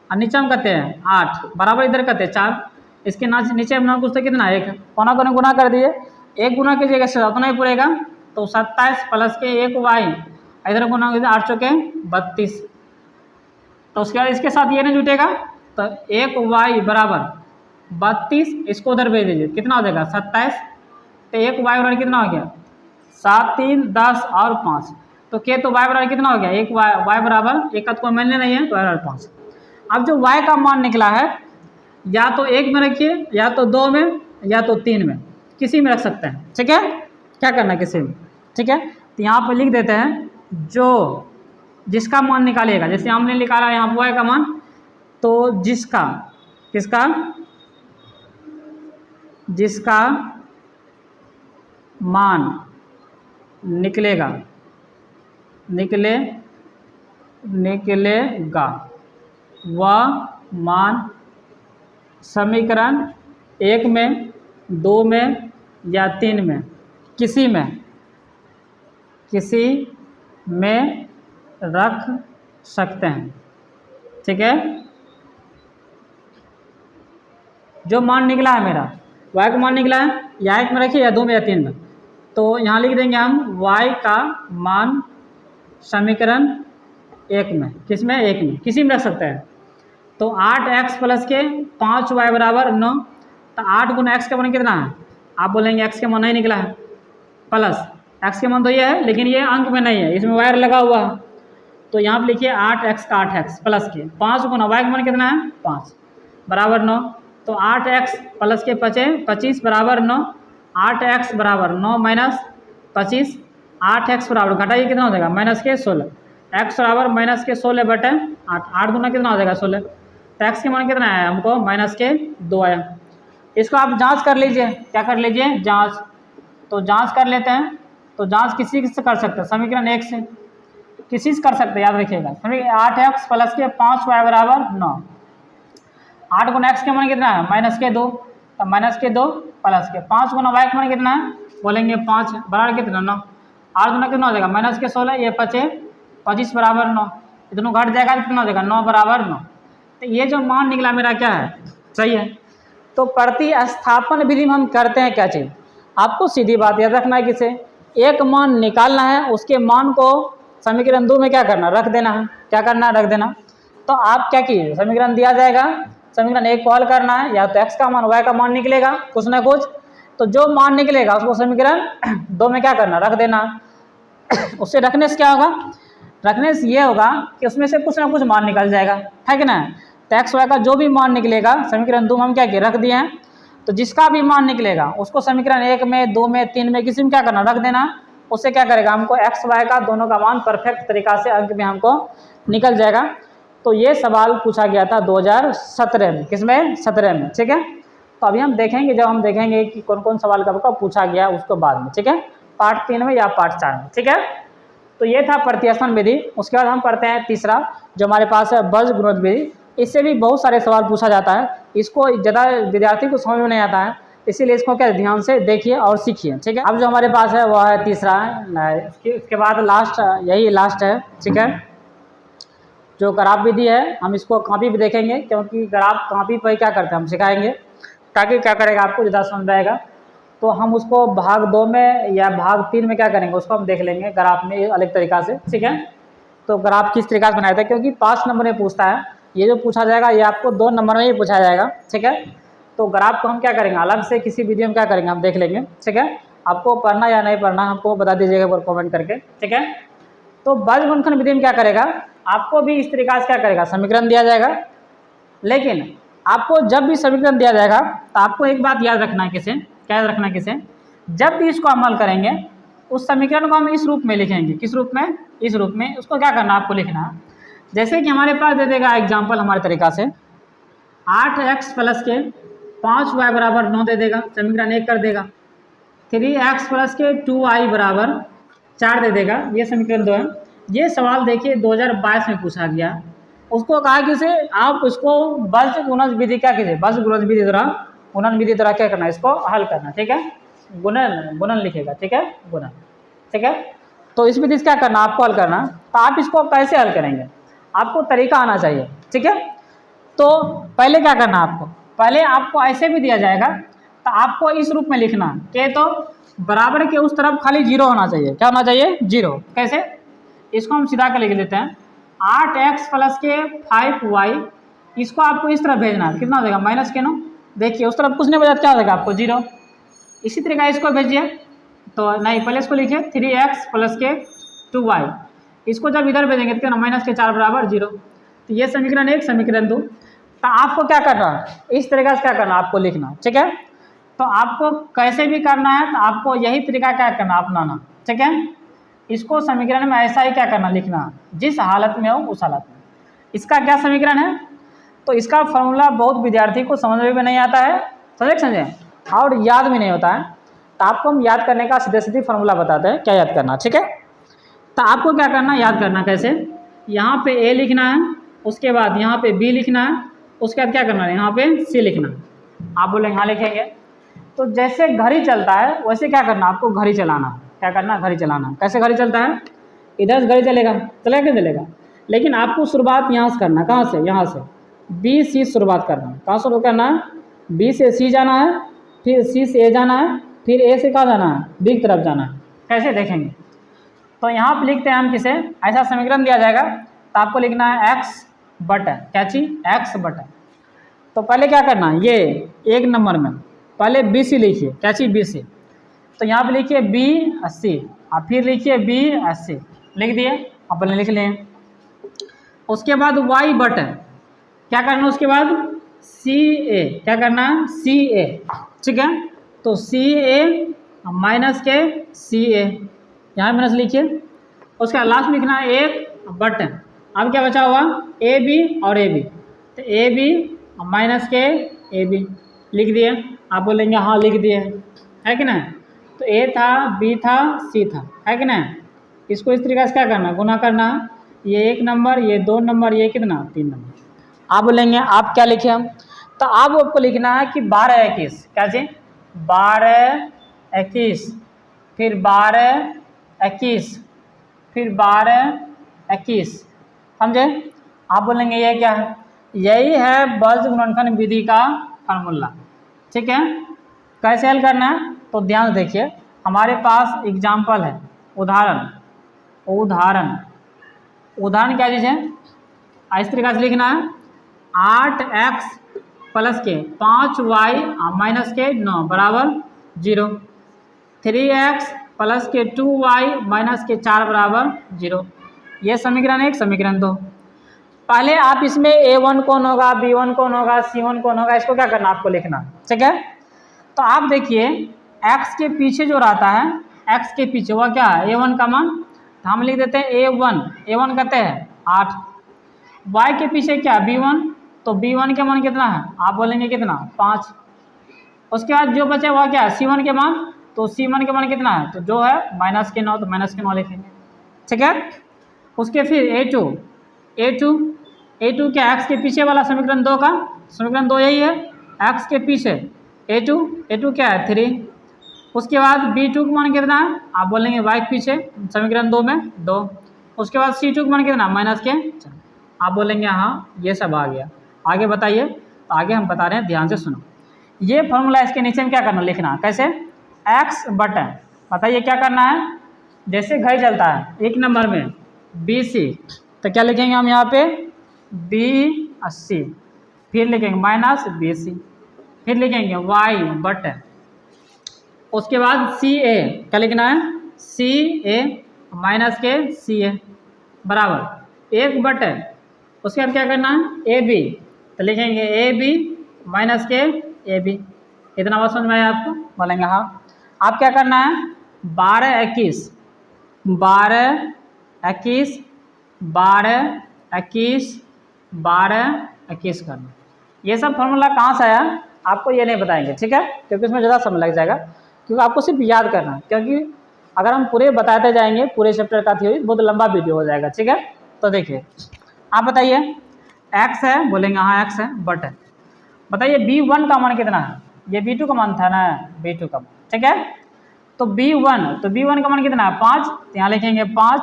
और नीचे हम कहते हैं 8 बराबर इधर कहते हैं 4। इसके नीचे हम ना कुछ तो कितना 1, कोना कोने गुना कर दिए, 1 गुना कीजिएगा से उतना ही पूरेगा। तो 27 प्लस के 1y, इधर गुना 8 चौके 32। तो उसके बाद इसके साथ ये नहीं जुटेगा, तो 1y बराबर 32, इसको उधर भेज दीजिए, कितना हो जाएगा 27। तो 1y बराबर कितना हो गया 7 3 10 और 5। तो के तो y बराबर कितना हो गया, 1y बराबर 1 का तो कोई मानने नहीं है, तो y बराबर 5। अब जो y का मान निकला है, या तो 1 में रखिए, या तो 2 में, या तो 3 में, किसी में रख सकते हैं। ठीक है, क्या करना है किसी में। ठीक है। तो यहाँ पर लिख देते हैं, जो जिसका मान निकालिएगा, जैसे हमने निकाला यहाँ y का मान, तो जिसका मान निकलेगा वह मान समीकरण 1 में, 2 में या 3 में, किसी में रख सकते हैं। ठीक है। जो मान निकला है मेरा, y का मान निकला है, या 1 में रखिए, या 2 में, या 3 में। तो यहाँ लिख देंगे हम y का मान समीकरण 1 में, किस में, 1 में, किसी में रख सकते हैं। तो 8x प्लस के 5y बराबर 9। तो 8 गुना x का मान कितना है, आप बोलेंगे x का मान नहीं निकला है, प्लस x का मान तो ये है, लेकिन ये अंक में नहीं है, इसमें वायर लगा हुआ है। तो यहाँ पर लिखिए 8x का 8x प्लस के 5 गुना y का मान कितना है 5 बराबर 9। तो 8x प्लस के 25 बराबर 9। 8x बराबर 9 माइनस 25, 8x बराबर घटाइए कितना हो जाएगा माइनस के 16, x बराबर माइनस के 16 बटे 8, 8 दूना कितना हो जाएगा 16। तो x के मान कितना है हमको माइनस के 2 आया। इसको आप जांच कर लीजिए, क्या कर लीजिए, जांच। तो जांच कर लेते हैं। तो जांच किसी से कर सकते हैं, समीकरण 1 से किसी से कर सकते हैं, याद रखिएगा। समीकरण 8x प्लस के 5y बराबर 9। 8 गुना x के मान कितना है माइनस के 2, तो माइनस के 2 प्लस के 5 गुना y के मान कितना है, बोलेंगे 5 बराबर कितना 9। 8 गुना कितना हो जाएगा माइनस के 16, ये 25 बराबर 9, इतना घट जाएगा तो कितना हो जाएगा 9 बराबर 9। तो ये जो मान निकला मेरा क्या है, सही है। तो प्रतिस्थापन विधि में हम करते हैं क्या चीज़, आपको सीधी बात याद रखना है कि से एक मान निकालना है, उसके मान को समीकरण 2 में क्या करना, रख देना है। क्या करना है, रख देना। तो आप क्या कीजिए, समीकरण दिया जाएगा, समीकरण 1 को हल करना है, या तो x का मान y का मान निकलेगा कुछ ना कुछ, तो जो मान निकलेगा उसको समीकरण 2 में क्या करना, रख देना। उससे रखने से क्या होगा, रखने से ये होगा कि उसमें से कुछ ना कुछ मान निकल जाएगा, है कि ना। तो x y का जो भी मान निकलेगा समीकरण 2 में हम क्या किए, रख दिए हैं। तो जिसका भी मान निकलेगा उसको समीकरण 1 में, 2 में, 3 में, किसी में क्या करना, रख देना। उससे क्या करेगा, हमको एक्स वाई का दोनों का मान परफेक्ट तरीका से अंक में हमको निकल जाएगा। तो ये सवाल पूछा गया था 2017 में, किसमें, 17 में, ठीक है। तो अभी हम देखेंगे, जब हम देखेंगे कि कौन कौन सवाल कब पूछा गया उसको बाद में, ठीक है, पार्ट 3 में या पार्ट 4 में, ठीक है। तो ये था प्रतिस्थापन विधि। उसके बाद हम पढ़ते हैं तीसरा जो हमारे पास है बज गुणज विधि। इससे भी बहुत सारे सवाल पूछा जाता है, इसको ज़्यादा विद्यार्थी को समझ में नहीं आता है, इसीलिए इसको क्या ध्यान से देखिए और सीखिए, ठीक है। अब जो हमारे पास है वह है तीसरा, उसके बाद लास्ट, यही लास्ट है, ठीक है, जो ग्राफ विधि है। हम इसको कॉपी पे देखेंगे, क्योंकि ग्राफ कॉपी पर क्या करते हैं हम सिखाएंगे, ताकि क्या करेगा आपको ज़्यादा समझ में आएगा। तो हम उसको भाग 2 में या भाग 3 में क्या करेंगे उसको हम देख लेंगे ग्राफ में अलग तरीका से, ठीक है। तो ग्राफ किस तरीका से बनाया था, क्योंकि 5 नंबर में पूछता है, ये जो पूछा जाएगा ये आपको 2 नंबर में ही पूछा जाएगा, ठीक है। तो ग्राफ को हम क्या करेंगे अलग से किसी वीडियो में क्या करेंगे हम देख लेंगे, ठीक है। आपको पढ़ना या नहीं पढ़ना हमको बता दीजिएगा कमेंट करके, ठीक है। तो बज गुणनखंड विधि में क्या करेगा, आपको भी इस तरीका से क्या करेगा, समीकरण दिया जाएगा। लेकिन आपको जब भी समीकरण दिया जाएगा तो आपको एक बात याद रखना है, किसे, क्या याद रखना है, किसे, जब भी इसको अमल करेंगे उस समीकरण को हम इस रूप में लिखेंगे, किस रूप में, इस रूप में। उसको क्या करना आपको लिखना है, जैसे कि हमारे पास दे देगा एग्जाम्पल हमारे तरीका से 8x प्लस के 5y बराबर 9 दे देगा, समीकरण 1 कर देगा। 3x प्लस के 2y बराबर 4 दे देगा, ये समीकरण 2 है। ये सवाल देखिए 2022 में पूछा गया। उसको कहा कि से आप उसको बज गुणज विधि क्या कीजिए, बज गुणज विधि द्वारा, गुणन विधि द्वारा क्या करना, इसको हल करना, ठीक है। गुणन, गुणन लिखेगा, ठीक है, गुणन, ठीक है। तो इस विधि से क्या करना आपको हल करना। तो आप इसको कैसे हल करेंगे, आपको तरीका आना चाहिए, ठीक है। तो पहले क्या करना आपको, पहले आपको ऐसे भी दिया जाएगा तो आपको इस रूप में लिखना कि तो बराबर के उस तरफ खाली 0 होना चाहिए, क्या होना चाहिए, 0। कैसे, इसको हम सीधा कर लिख लेते हैं 8x प्लस के 5y, इसको आपको इस तरफ भेजना है, कितना हो जाएगा, माइनस के 9। देखिए उस तरफ कुछ नहीं बचा, क्या हो जाएगा आपको 0। इसी तरीका इसको भेजिए, तो नहीं पहले इसको लिखिए 3x प्लस के 2y, इसको जब इधर भेजेंगे तो माइनस के 4 बराबर 0। तो ये समीकरण 1, समीकरण 2। तो आपको क्या करना है, इस तरीका से क्या करना आपको लिखना, ठीक है। तो आपको कैसे भी करना है तो आपको यही तरीका क्या करना अपनाना, ठीक है। इसको समीकरण में ऐसा ही क्या करना, लिखना, जिस हालत में हो उस हालत में। इसका क्या समीकरण है, तो इसका फॉर्मूला बहुत विद्यार्थी को समझ में भी नहीं आता है, समझे और याद भी नहीं होता है। तो आपको हम याद करने का सीधे सीधे फॉर्मूला बताते हैं, क्या याद करना, ठीक है। तो आपको क्या करना, याद करना कैसे, यहाँ पे ए लिखना है, उसके बाद यहाँ पे बी लिखना है, उसके बाद क्या करना है, यहाँ पे सी लिखना। आप बोलेंगे हाँ लिखेंगे। तो जैसे घड़ी चलता है वैसे क्या करना आपको, घड़ी चलाना, क्या करना, घड़ी चलाना। कैसे घड़ी चलता है, इधर से घड़ी चलेगा, चलेगा क्या, चलेगा। लेकिन आपको शुरुआत यहाँ से करना, कहाँ से, यहाँ से बी सी शुरुआत करना। कहाँ शुरू करना है, बी से सी जाना है, फिर सी से ए जाना है, फिर ए से कहाँ जाना है, बी की तरफ जाना है। कैसे देखेंगे, तो यहाँ पे लिखते हैं हम किसे, ऐसा समीकरण दिया जाएगा तो आपको लिखना है एक्स बटन, क्या चीज, एक्स बटन। तो पहले क्या करना है, ये 1 नंबर में पहले बी सी लिखिए, क्या चीज, बी सी। तो यहाँ पे लिखिए बी सी, और फिर लिखिए बी सी, लिख दिए, अपन लिख लें। उसके बाद वाई बटन, क्या करना, उसके बाद सी ए, क्या करना है, सी ए, ठीक है। तो सी ए माइनस के सी ए, यहाँ माइनस लिखिए। उसका लास्ट लिखना है एक बटन। अब क्या बचा हुआ, ए बी और ए बी, तो ए बी माइनस के ए बी लिख दिए। आप बोलेंगे हाँ लिख दिए, है कि नहीं। तो ए था, बी था, सी था, है कि नहीं। इसको इस तरीके से क्या करना, गुना करना, ये 1 नंबर, ये 2 नंबर, ये कितना, 3 नंबर। आप बोलेंगे आप क्या लिखे हम, तो आप आपको लिखना है कि 12 21, क्या जी, 12 21, फिर 12 21, फिर 12 21, समझे। आप बोलेंगे ये क्या है, यही है बज गुणनखंड विधि का फार्मूला, ठीक है। कैसे हल करना है, तो ध्यान देखिए, हमारे पास एग्जाम्पल है, उदाहरण, उदाहरण, उदाहरण क्या चीज़ है, इस तरीके से लिखना है 8x प्लस के 5y माइनस के 9 बराबर 0, 3x प्लस के 2y माइनस के 4 बराबर 0। ये समीकरण 1, समीकरण 2। पहले आप इसमें a1 कौन होगा, b1 कौन होगा, c1 कौन होगा, इसको क्या करना आपको लिखना, ठीक है। तो आप देखिए x के पीछे जो रहता है, x के पीछे वह क्या है, a1 का मान, तो हम लिख देते हैं a1 कहते हैं 8। y के पीछे क्या b1, तो b1 के मान कितना है, आप बोलेंगे कितना 5। उसके बाद जो बचे वह क्या है c1 के मान, तो c1 के मान कितना है, तो जो है -9, तो -9 लिखेंगे, ठीक है। उसके फिर a2 क्या x के पीछे वाला समीकरण 2 का समीकरण 2 यही है, x के पीछे a2 क्या है 3। उसके बाद b2 का मान कितना है, आप बोलेंगे y के पीछे समीकरण 2 में 2। उसके बाद c2 का मान कितना -, आप बोलेंगे हाँ ये सब आ गया। आगे बताइए, तो आगे हम बता रहे हैं, ध्यान से सुनो। ये फॉर्मूला इसके नीचे में क्या करना, लिखना कैसे, x बटन, बताइए क्या करना है। जैसे घड़ी चलता है 1 नंबर में BC, तो क्या लिखेंगे हम यहाँ पे B80, फिर लिखेंगे -BC, फिर लिखेंगे y बटन। उसके बाद CA, क्या लिखना है CA -CA बराबर 1 बटन। उसके बाद क्या करना है AB, तो लिखेंगे AB -AB। इतना बात समझ में आया आपको, बोलेंगे हाँ। आप क्या करना है 12 21 करना। ये सब फॉर्मूला कहाँ से आया आपको ये नहीं बताएंगे, ठीक है, क्योंकि उसमें ज़्यादा समय लग जाएगा, क्योंकि आपको सिर्फ याद करना है। क्योंकि अगर हम पूरे बताते जाएंगे पूरे चैप्टर का थ्योरी, बहुत लंबा वीडियो हो जाएगा, ठीक है। तो देखिए आप बताइए x है, बोलेंगे हाँ x है बटन। बताइए b1 का मान कितना है, ये b2 का मान था ना, b2 का मान, ठीक है। तो b1 का मान कितना है 5, तो यहाँ लिखेंगे 5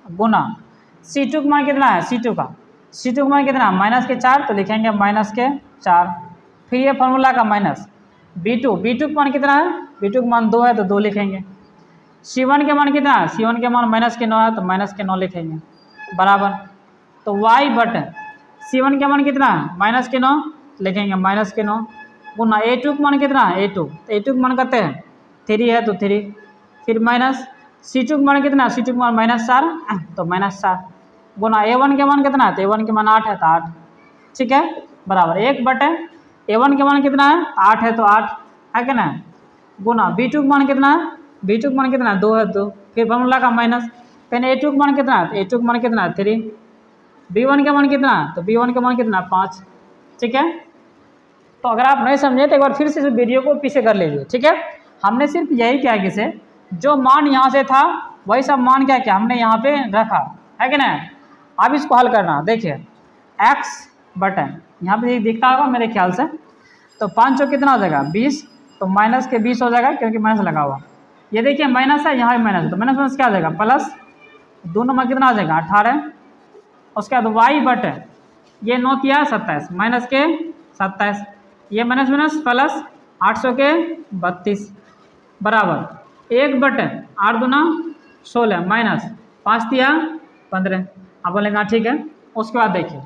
गुना c2 का मान कितना है, c2 का मान कितना है -4, तो लिखेंगे -4। फिर ये फार्मूला का माइनस b2 का मान कितना है, b2 का मान 2 है, तो 2 लिखेंगे। c1 के मान कितना है, c1 के मान -9 है, तो -9 लिखेंगे बराबर। तो y बटन c1 के मान कितना है -9, लिखेंगे -9 गुना a2 का मान कितना है, a2 का मान कहते हैं 3 है, तो 3, फिर माइनस c2 का मान कितना है, c2 का मान -4, तो -4 गुना a1 के मान कितना है, तो a1 के मान 8 है, तो 8, ठीक है बराबर 1 बटन। a1 के मान कितना है 8 है, तो 8 है क्या ना, गुना b2 का मान कितना है, b2 का मान कितना है 2 है, 2, फिर फॉर्मूला का माइनस। फिर a2 का मान कितना है, तो a2 का मान कितना है 3, b1 का मान कितना है, तो b1 का मान कितना है 5, ठीक है। तो अगर आप नहीं समझे तो एक बार फिर से इस वीडियो को पीछे कर लीजिए, ठीक है। हमने सिर्फ यही किया कि से जो मान यहाँ से था वही सब मान क्या किया हमने यहाँ पे रखा है कि नहीं। अब इसको हल करना, देखिए x बटन यहाँ पे दिखता होगा मेरे ख्याल से, तो 5 चौक कितना हो जाएगा 20, तो माइनस के 20 हो जाएगा क्योंकि माइनस लगा हुआ। ये देखिए माइनस है, यहाँ भी माइनस है, तो माइनस क्या हो जाएगा प्लस, दोनों में कितना आ जाएगा 18। उसके बाद y बटन ये 9 किया 27 माइनस के 27, ये माइनस प्लस 800 के 32 बराबर 1 बटन 8 दूना 16 माइनस 5 दिया 15, आप बोलेंगे हाँ ठीक है। उसके बाद देखिए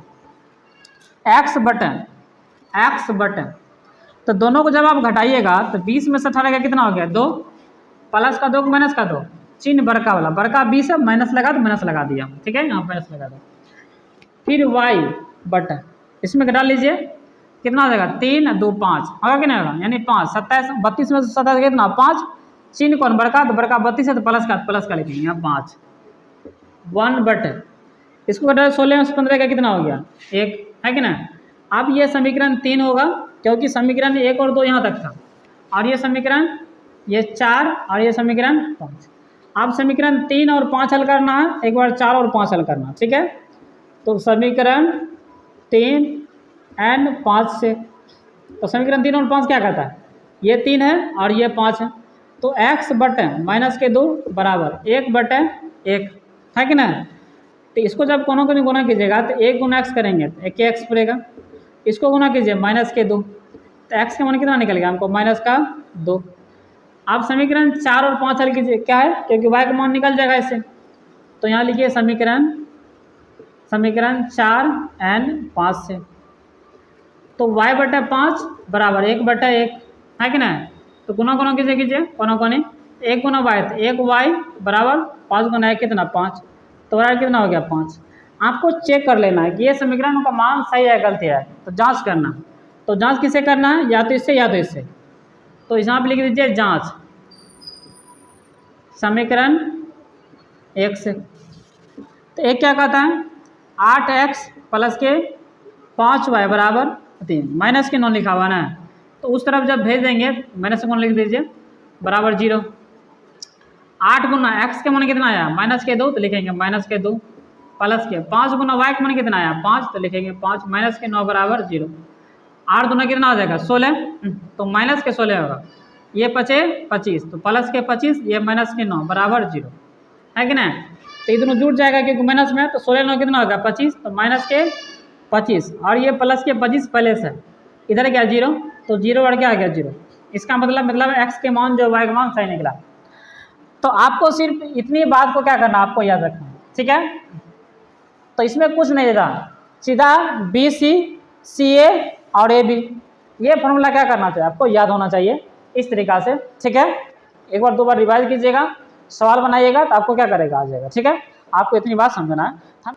x बटन, तो दोनों को जब आप घटाइएगा तो 20 में से 18 का कितना हो गया 2, प्लस का 2 माइनस का 2, चिन्ह बड़का वाला, बड़का 20 है, माइनस लगा तो माइनस लगा दिया, ठीक है, यहाँ माइनस लगा दो। फिर y बटन इसमें घटा लीजिए कितना हो जाएगा 3 2 5 होगा कि नहीं होगा, यानी 5 27 32 में से 27 कितना 5, चिन्ह कौन बड़का, तो बड़का 32 है, तो प्लस का लिखेंगे यहाँ 5। 1 बटन इसको घटा 16 में से 15 का कितना हो गया 1, है कि ना। अब ये समीकरण 3 होगा क्योंकि समीकरण 1 और 2 यहाँ तक था, और ये समीकरण ये 4 और ये समीकरण 5। अब समीकरण 3 और 5 हल करना है, एक बार 4 और 5 हल करना, ठीक है। तो समीकरण 3 एंड 5 से, तो समीकरण 3 और 5 क्या कहता है, ये 3 है और ये 5 है, तो x बटन माइनस के 2 बराबर 1 बटन 1, है कि ना। तो इसको जब कोनो को गुना कीजिएगा तो 1 गुना x करेंगे तो 1 x पड़ेगा, इसको गुना कीजिए माइनस के 2, तो x का मान कितना निकलेगा हमको माइनस का 2। आप समीकरण 4 और 5 हल कीजिए, क्या है क्योंकि y का मान निकल जाएगा इससे, तो यहाँ लिखिए समीकरण 4 एंड 5 से, तो y बटा 5 बराबर 1 बटा 1, है कि ना। तो गुना कीजिए कोना 1 गुना y, तो 1 y बराबर 5 गुना 1 कितना 5, तो बराबर कितना हो गया 5। आपको चेक कर लेना है कि ये समीकरण का मान सही है गलत है, तो जांच करना। तो जांच किसे करना है, या तो इससे या तो इससे। तो यहाँ पे लिख दीजिए जांच समीकरण 1 से। तो एक क्या कहता है 8x प्लस के 5y बराबर 3, माइनस के 9 लिखा हुआ ना, तो उस तरफ जब भेज देंगे माइनस के 9 लिख दीजिए बराबर 0। 8 गुना x के मान कितना आया माइनस के 2, तो लिखेंगे माइनस के 2 प्लस के 5 गुना y के मान कितना आया 5, तो लिखेंगे 5 माइनस के 9 बराबर 0। 8 दुना कितना आ जाएगा 16, तो माइनस के 16 होगा, ये बचे 25, तो प्लस के 25 ये माइनस के 9 बराबर 0 है कि नहीं। तो ये दोनों जुड़ जाएगा क्योंकि माइनस में, तो 16 9 कितना होगा 25, तो माइनस के 25 और ये प्लस के 25 पहले से, इधर क्या 0, तो 0 और क्या आ गया 0। इसका मतलब x के मान जो y का मान सही निकला। तो आपको सिर्फ इतनी बात को क्या करना, आपको याद रखना है, ठीक है। तो इसमें कुछ नहीं रहा, सीधा BC CA और AB, ये फॉर्मूला क्या करना चाहिए आपको याद होना चाहिए इस तरीक़ा से, ठीक है। एक बार 2 बार रिवाइज कीजिएगा, सवाल बनाइएगा तो आपको क्या करेगा आ जाएगा, ठीक है। आपको इतनी बात समझना है।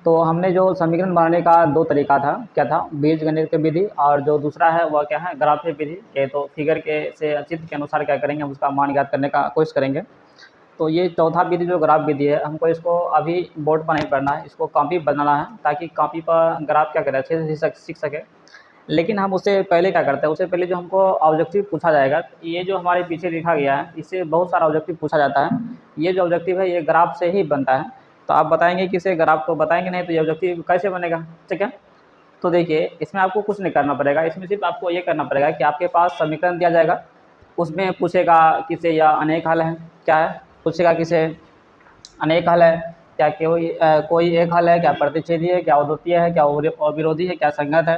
तो हमने जो समीकरण बनाने का 2 तरीका था, क्या था बीजगणित की विधि, और जो दूसरा है वह क्या है ग्राफिक विधि के। तो फिगर के से चित्र के अनुसार क्या करेंगे, उसका मान ज्ञात करने का कोशिश करेंगे। तो ये चौथा विधि जो ग्राफ विधि है, हमको इसको अभी बोर्ड पर नहीं पढ़ना है, इसको कॉपी बनाना है ताकि कॉपी पर ग्राफ क्या करें अच्छे से सीख सके। लेकिन हम उससे पहले क्या करते हैं, उससे पहले जो हमको ऑब्जेक्टिव पूछा जाएगा, ये जो हमारे पीछे लिखा गया है इससे बहुत सारा ऑब्जेक्टिव पूछा जाता है। ये जो ऑब्जेक्टिव है ये ग्राफ से ही बनता है। तो आप बताएंगे कि इसे ग्राफ तो बताएंगे नहीं, तो ये ऑब्जेक्टिव कैसे बनेगा, ठीक है। तो देखिए इसमें आपको कुछ नहीं करना पड़ेगा, इसमें सिर्फ आपको ये करना पड़ेगा कि आपके पास समीकरण दिया जाएगा, उसमें पूछेगा किसे या अनेक हल है, क्या है पूछेगा किसे अनेक हल है, क्या कोई एक हल है, क्या प्रतिच्छेदी है, क्या अद्वितीय है, क्या अविरोधी है, क्या संगत है।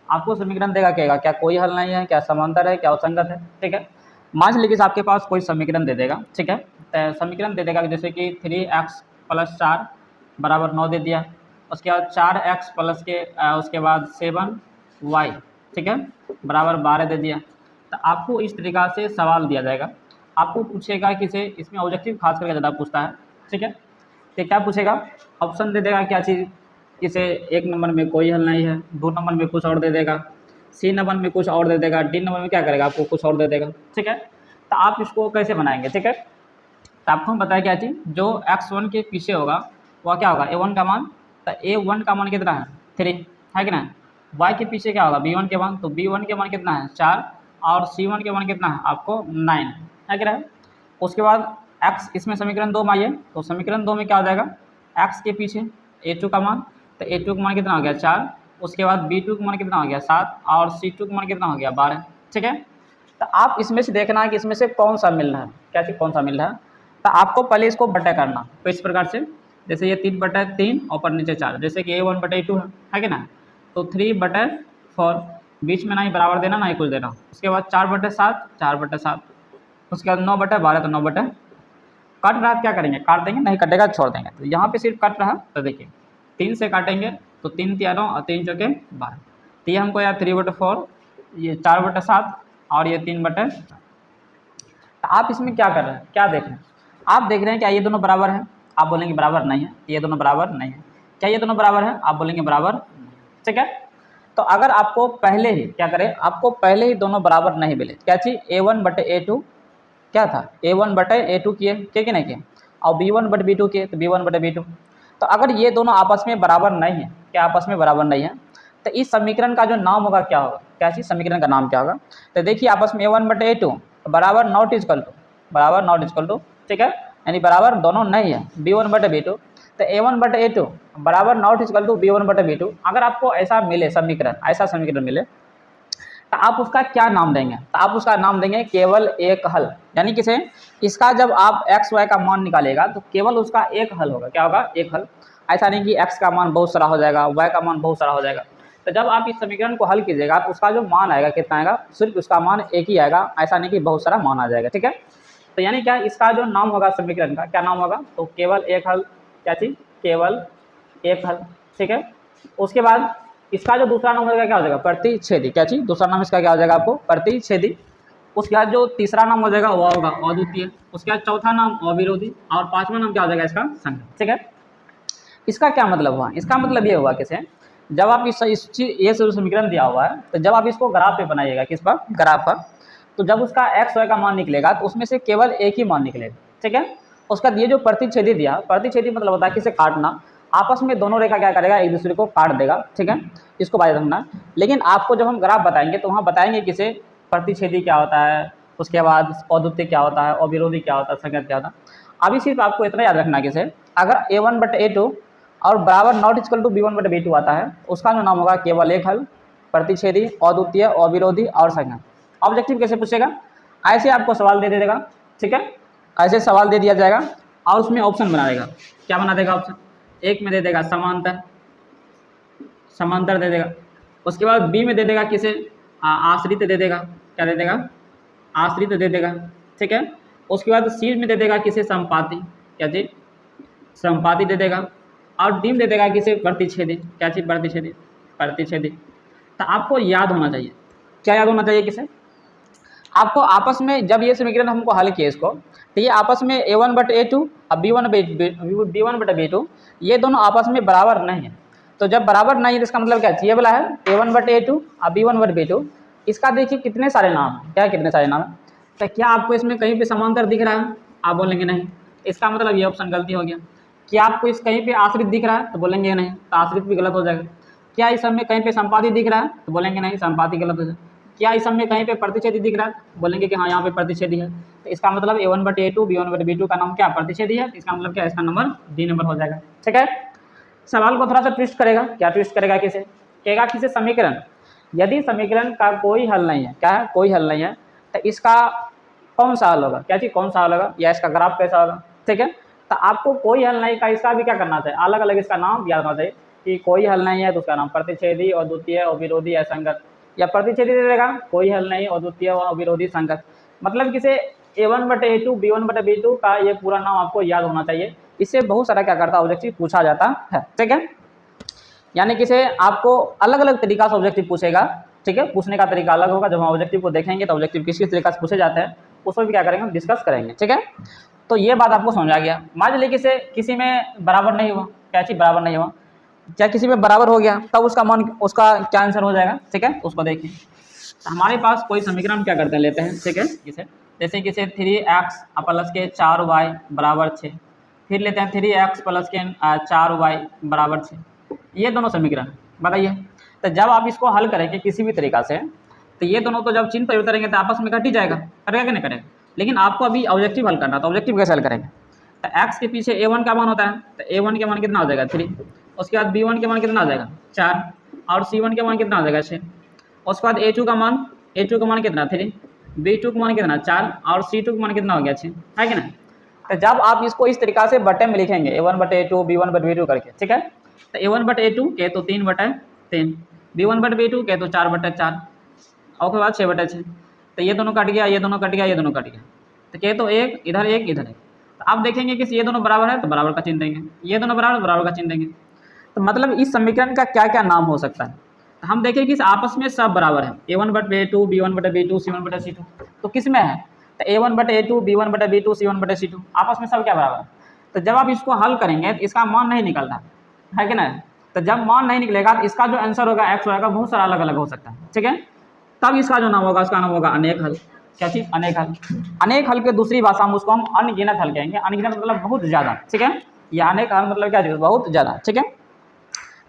आपको समीकरण देगा कहेगा क्या कोई हल नहीं है, क्या समांतर है, क्या असंगत है, ठीक है। मान लीजिए आपके पास कोई समीकरण दे देगा, ठीक है। तो समीकरण दे देगा जैसे कि 3x + 4 बराबर 9 दे दिया, उसके बाद 4x प्लस के उसके बाद 7y, ठीक है, बराबर 12 दे दिया। तो आपको इस तरीक़ा से सवाल दिया जाएगा, आपको पूछेगा किसे, इसमें ऑब्जेक्टिव खास करके ज़्यादा पूछता है, ठीक है। तो क्या पूछेगा, ऑप्शन दे देगा क्या चीज़, किसे 1 नंबर में कोई हल नहीं है, 2 नंबर में कुछ और दे देगा, C नंबर में कुछ और दे देगा, D नंबर में क्या करेगा आपको कुछ और दे देगा, ठीक है। तो आप इसको कैसे बनाएंगे, ठीक है। तो आपको हम बताया क्या चीज़, जो x1 के पीछे होगा वह क्या होगा A1 का मान, तो A1 का मान कितना है 3 है कि ना। y के पीछे क्या होगा B1 के मान, तो B1 के मान कितना है 4 और C1 के मान कितना है आपको 9 है कि ना। उसके बाद x इसमें समीकरण 2 में आइए, तो समीकरण 2 में क्या हो जाएगा x के पीछे A2 का मान, तो A2 का मान कितना हो गया 4, उसके बाद B2 का मान कितना हो गया 7 और C2 का मान कितना हो गया 12, ठीक है। तो आप इसमें से देखना है कि इसमें से कौन सा मिल रहा है, क्या चीज़ कौन सा मिल रहा है। तो आपको पहले इसको बटा करना, तो इस प्रकार से जैसे ये 3/3 ऊपर नीचे 4, जैसे कि A1/A2 है कि ना, तो 3/4 बीच में ना ही बराबर देना ना ही कुछ देना। उसके बाद 4/7 4/7, उसके बाद 9/12 तो 9 कट रहा क्या करेंगे काट देंगे, नहीं कटेगा छोड़ देंगे। तो यहाँ पे सिर्फ कट रहा, तो देखिए 3 से काटेंगे तो 3 × 9 और 3 × 4 12, तो ये हमको यार 3/4, ये 4/7 और ये 3/4। तो आप इसमें क्या कर रहे हैं, क्या देख रहे हैं, आप देख रहे हैं क्या ये दोनों बराबर हैं, आप बोलेंगे बराबर नहीं है, ये दोनों बराबर नहीं है। क्या ये दोनों बराबर है, आप बोलेंगे बराबर नहीं है, ठीक है। तो अगर आपको पहले ही क्या करें, आपको पहले ही दोनों बराबर नहीं मिले, क्या चीज़ A1/A2 क्या था A1/A2 किए कि नहीं किए, और B1/B2 किए तो B1/B2। तो अगर ये दोनों आपस में बराबर नहीं है, क्या आपस में बराबर नहीं है, तो इस समीकरण का जो नाम होगा क्या होगा, क्या चीज़ समीकरण का नाम क्या होगा। तो देखिए आपस में A1/A2 बराबर नॉट इक्वल टू, ठीक है, यानी बराबर दोनों नहीं है B1/B2। तो A1/A2 बराबर नॉट इक्वल टू B1/B2। अगर आपको ऐसा मिले समीकरण, ऐसा समीकरण मिले, तो आप उसका क्या नाम देंगे, तो आप उसका नाम देंगे केवल एक हल। यानी किसे, इसका जब आप x y का मान निकालेगा तो केवल उसका एक हल होगा, क्या होगा एक हल। ऐसा नहीं कि x का मान बहुत सारा हो जाएगा, y का मान बहुत सारा हो जाएगा। तो जब आप इस समीकरण को हल कीजिएगा तो उसका जो मान आएगा कितना आएगा, सिर्फ उसका मान एक ही आएगा, ऐसा नहीं कि बहुत सारा मान आ जाएगा, ठीक है। तो यानी क्या इसका जो नाम होगा समीकरण का क्या नाम होगा, तो केवल एक हल, क्या चीज़ केवल एक हल, ठीक है। उसके बाद इसका जो दूसरा नाम होगा क्या हो जाएगा प्रतिच्छेदी, क्या चीज़ दूसरा नाम इसका क्या हो जाएगा आपको प्रतिच्छेदी। उसके बाद जो तीसरा नाम हो जाएगा वह होगा अद्वितीय, उसके बाद चौथा नाम अविरोधी और पांचवा नाम क्या हो जाएगा इसका संगत, ठीक है। इसका क्या मतलब हुआ, इसका मतलब ये हुआ कैसे, जब आप ये समीकरण दिया हुआ है तो जब आप इसको ग्राफ पे बनाइएगा, किस पर ग्राफ पर, तो जब उसका एक्स वाई का मान निकलेगा तो उसमें से केवल एक ही मान निकलेगा, ठीक है। उसका ये जो प्रतिच्छेदी दिया, प्रतिच्छेदी मतलब होता है कि इसे काटना, आपस में दोनों रेखा क्या करेगा, एक दूसरे को काट देगा, ठीक है। इसको बात रखना। लेकिन आपको जब हम ग्राफ बताएंगे तो वहाँ बताएंगे किसे प्रतिच्छेदी क्या होता है, उसके बाद अद्वितीय क्या होता है, अविरोधी क्या होता है, संगत क्या होता है। अभी सिर्फ आपको इतना याद रखना किसे, अगर a1/a2 और बराबर नॉट इक्वल टू b1/b2 आता है, उसका जो नाम होगा केवल एक हल, प्रतिच्छेदी, अद्वितीय, अविरोधी और संगत। ऑब्जेक्टिव कैसे पूछेगा, ऐसे आपको सवाल दे देगा, ठीक है। ऐसे सवाल दे दिया जाएगा और उसमें ऑप्शन बना देगा। क्या बना देगा ऑप्शन, एक में दे देगा समांतर, समांतर दे देगा। उसके बाद बी में दे देगा किसे, आश्रित दे देगा, क्या दे देगा, आश्रित दे देगा, ठीक है। उसके बाद सी में दे देगा किसे, संपाती, क्या चीज, संपाती दे देगा। और डी में दे देगा किसे, प्रतिच्छेदी, क्या चीज, प्रतिच्छेदी, प्रतिच्छेदी। तो आपको याद होना चाहिए, क्या याद होना चाहिए किसे, आपको आपस में जब ये समीकरण हमको हल किए इसको, तो ये आपस में a1/a2 और b1/b2 ये दोनों आपस में बराबर नहीं है। तो जब बराबर नहीं है तो इसका मतलब क्या है, ये वाला है a1/a2 और b1/b2, इसका देखिए कितने सारे नाम है, क्या कितने सारे नाम है। तो क्या आपको इसमें कहीं पे समांतर दिख रहा है, आप बोलेंगे नहीं, इसका मतलब ये ऑप्शन गलती हो गया। क्या आपको इस कहीं पे आश्रित दिख रहा है, तो बोलेंगे नहीं, तो आश्रित भी गलत हो जाएगा। क्या इस सब में कहीं पे संपाती दिख रहा है, तो बोलेंगे नहीं, संपाती गलत हो जाएगा। क्या इस सब में कहीं पे प्रतिच्छेदी दिख रहा है, बोलेंगे कि हाँ यहाँ पे प्रतिच्छेदी है। तो इसका मतलब a1/a2 b1/b2 का नाम क्या, प्रतिच्छेदी है। इसका मतलब क्या, इसका नंबर डी नंबर हो जाएगा, ठीक है। सवाल को थोड़ा सा ट्विस्ट करेगा, क्या ट्विस्ट करेगा, किसे कहेगा, किसे समीकरण, यदि समीकरण का कोई हल नहीं है, क्या है, कोई हल नहीं है, तो इसका कौन सा हल होगा, क्या चीज़, कौन सा हल होगा, या इसका ग्राफ कैसा होगा, ठीक है। तो आपको कोई हल नहीं का इसका भी क्या करना चाहिए, अलग अलग इसका नाम याद होना चाहिए कि कोई हल नहीं है तो उसका नाम प्रतिच्छेदी, अद्वितीय, अविरोधी या संगत, या प्रतिच्छेदी दे देगा, कोई हल नहीं, अद्वितीय, अविरोधी, संगत। मतलब किसे a1/a2 b1/b2 का ये पूरा नाम आपको याद होना चाहिए। इससे बहुत सारा क्या करता है, ऑब्जेक्टिव पूछा जाता है, ठीक है। यानी किसे आपको अलग अलग तरीका से ऑब्जेक्टिव पूछेगा, ठीक है। पूछने का तरीका अलग होगा। जब हम ऑब्जेक्टिव को देखेंगे तो ऑब्जेक्टिव किस किस तरीका से पूछे जाते हैं उसमें भी क्या करेंगे, हम डिस्कस करेंगे, ठीक है। तो ये बात आपको समझ आ गया। मान लीजिए किसे किसी में बराबर नहीं हुआ, क्या चीज़ बराबर नहीं हुआ, क्या किसी में बराबर हो गया, तब उसका मान, उसका क्या आंसर हो जाएगा, ठीक है। उसको देखिए, तो हमारे पास कोई समीकरण क्या करते हैं, लेते हैं, ठीक है। किसे जैसे किसे 3x प्लस के 4y बराबर 6, फिर लेते हैं 3x प्लस के 4y बराबर 6, ये दोनों समीकरण बताइए। तो जब आप इसको हल करेंगे किसी भी तरीका से, तो ये दोनों तो जब चिन्ह परिवर्तन करेंगे तो आपस में कट ही जाएगा, करेगा कि नहीं करेगा। लेकिन आपको अभी ऑब्जेक्टिव हल करना, तो ऑब्जेक्टिव कैसे हल करेंगे, तो x के पीछे a1 का मान होता है, तो a1 के मान कितना हो जाएगा 3, उसके बाद b1 के मान कितना आ जाएगा 4, और c1 के मान कितना आ जाएगा 6, उसके बाद a2 का मान कितना 3, b2 का मान कितना 4, और c2 का मान कितना हो गया 6, है कि नहीं। तो जब आप इसको इस तरीका से बटे में लिखेंगे a1/a2 b1/b2 करके, ठीक है। तो a1/a2 के तो 3/3, b1/b2 के तो 4/4, और उसके बाद 6/6। तो ये दोनों कट गया, ये दोनों कट गया, ये दोनों कट गया, तो के तो एक इधर एक इधर एक। तो आप देखेंगे कि ये दोनों बराबर है तो बराबर का चिन्ह देंगे, ये दोनों बराबर बराबर का चिन्ह देंगे। तो मतलब इस समीकरण का क्या क्या नाम हो सकता है, तो हम देखें कि इस आपस में सब बराबर है, a1/a2 b1/b2 c1/c2। तो किस में है, तो a1/a2 b1/b2 c1/c2, आपस में सब क्या बराबर है। तो जब आप इसको हल करेंगे तो इसका मान नहीं निकलता है कि नहीं। तो जब मान नहीं निकलेगा तो इसका जो आंसर होगा एक्स होगा बहुत सारा अलग अलग हो सकता है, ठीक है। तब इसका जो नाम होगा उसका नाम होगा अनेक हल, क्या चीज़, अनेक हल। अनेक हल के दूसरी भाषा में उसको हम अनगिनत हल कहेंगे, अनगिनत मतलब बहुत ज़्यादा, ठीक है। या अनेक हल मतलब क्या चीज़, बहुत ज़्यादा, ठीक है।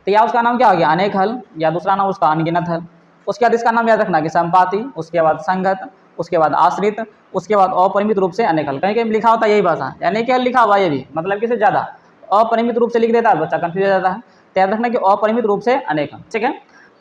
तो या उसका नाम क्या हो गया अनेक हल, या दूसरा नाम उसका अनगिनत हल। उसके बाद इसका नाम याद रखना कि संपाती, उसके बाद संगत, उसके बाद आश्रित, उसके बाद अपरिमित रूप से अनेक हल। कहीं कहीं लिखा होता है यही भाषा, अनेक हल लिखा हुआ ये भी, मतलब किसे ज़्यादा, अपरिमित रूप से लिख देता है बच्चा, कंफ्यूज हो जाता है। तो याद रखना कि अपरिमित रूप से अनेक हल, ठीक है।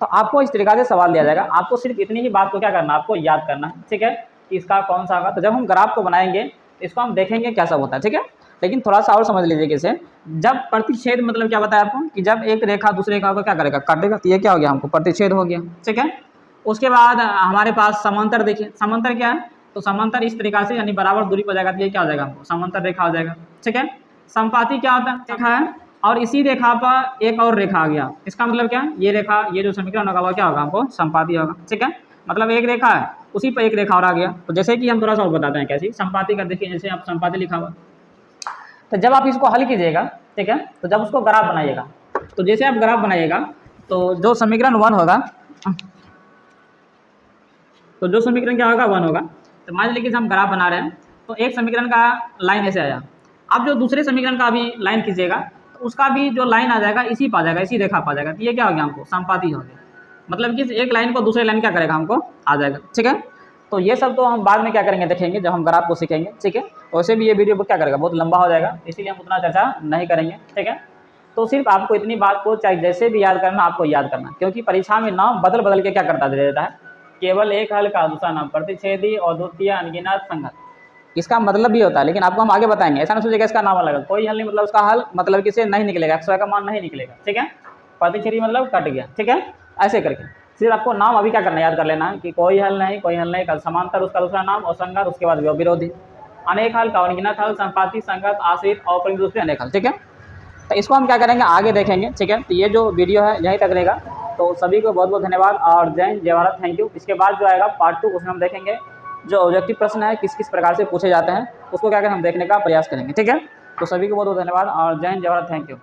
तो आपको इस तरीका से सवाल दिया जाएगा, आपको सिर्फ इतनी ही बात को क्या करना है, आपको याद करना है, ठीक है, कि इसका कौन सा होगा। तो जब हम ग्राफ को बनाएंगे इसको हम देखेंगे क्या सब होता है, ठीक है। लेकिन थोड़ा सा और समझ लीजिए कैसे, जब प्रतिच्छेद मतलब क्या बताया आपको, कि जब एक रेखा दूसरे रेखा को क्या करेगा, काटेगा, तो ये क्या हो गया, हमको प्रतिच्छेद हो गया, ठीक है। उसके बाद हमारे पास समांतर, देखिए समांतर क्या है, तो समांतर इस तरीका से यानी बराबर दूरी पर जाएगा, तो ये क्या हो जाएगा, हमको समांतर रेखा हो जाएगा, ठीक है। संपाती क्या होता है, रेखा है, और इसी रेखा पर एक और रेखा आ गया, इसका मतलब क्या, ये रेखा, ये जो समीकरण होगा वो क्या होगा, हमको संपाती होगा, ठीक है। मतलब एक रेखा है उसी पर एक रेखा और आ गया। तो जैसे कि हम थोड़ा सा और बताते हैं कैसी संपाती का, देखिए जैसे आप संपाती लिखा हुआ, तो जब आप इसको हल कीजिएगा, ठीक है, तो जब उसको ग्राफ बनाइएगा, तो जैसे आप ग्राफ बनाइएगा तो जो समीकरण 1 होगा, तो जो समीकरण क्या होगा 1 होगा। तो मान लीजिए कि हम ग्राफ बना रहे हैं तो एक समीकरण का लाइन ऐसे आया, अब जो दूसरे समीकरण का भी लाइन खींचेगा तो उसका भी जो लाइन आ जाएगा इसी पर आ जाएगा, इसी रेखा पर आ जाएगा। तो ये क्या हो गया हमको संपाती हो गया, मतलब कि एक लाइन को दूसरे लाइन क्या करेगा हमको आ जाएगा। ठीक है, तो ये सब तो हम बाद में क्या करेंगे देखेंगे जब हम ग्राफ को सीखेंगे। ठीक है, वैसे भी ये वीडियो क्या करेगा बहुत लंबा हो जाएगा, इसीलिए हम उतना चर्चा नहीं करेंगे। ठीक है, तो सिर्फ आपको इतनी बात को चाहे जैसे भी याद करना आपको याद करना, क्योंकि परीक्षा में नाम बदल बदल के क्या करता दे देता है, केवल एक हल का दूसरा नाम प्रतिच्छेदी अद्वितीय अनगिनत संगत, इसका मतलब भी होता है, लेकिन आपको हम आगे बताएंगे। ऐसा ना सोचिएगा इसका नाम अलग है, कोई हल नहीं मतलब उसका हल मतलब किसी नहीं निकलेगा, x का मान नहीं निकलेगा। ठीक है, प्रतिच्छेदी मतलब कट गया। ठीक है, ऐसे करके सिर्फ आपको नाम अभी क्या करना याद कर लेना है कि कोई हल नहीं, कोई हल नहीं, कल समांतर उसका दूसरा नाम और संगत उसके बाद विरोधी, अनेक हल का अनगिनत हल, संपाती, संगत, आश्रित और परिमित दूसरे अनेक हल। ठीक है, तो इसको हम क्या करेंगे आगे देखेंगे। ठीक है, तो ये जो वीडियो है यहीं तक रहेगा। तो सभी को बहुत बहुत धन्यवाद और जय हिंद जय भारत, थैंक यू। इसके बाद जो आएगा पार्ट 2, उसमें हम देखेंगे जो ऑब्जेक्टिव प्रश्न है किस किस प्रकार से पूछे जाते हैं, उसको क्या करें हम देखने का प्रयास करेंगे। ठीक है, तो सभी को बहुत बहुत धन्यवाद और जय हिंद जय भारत, थैंक यू।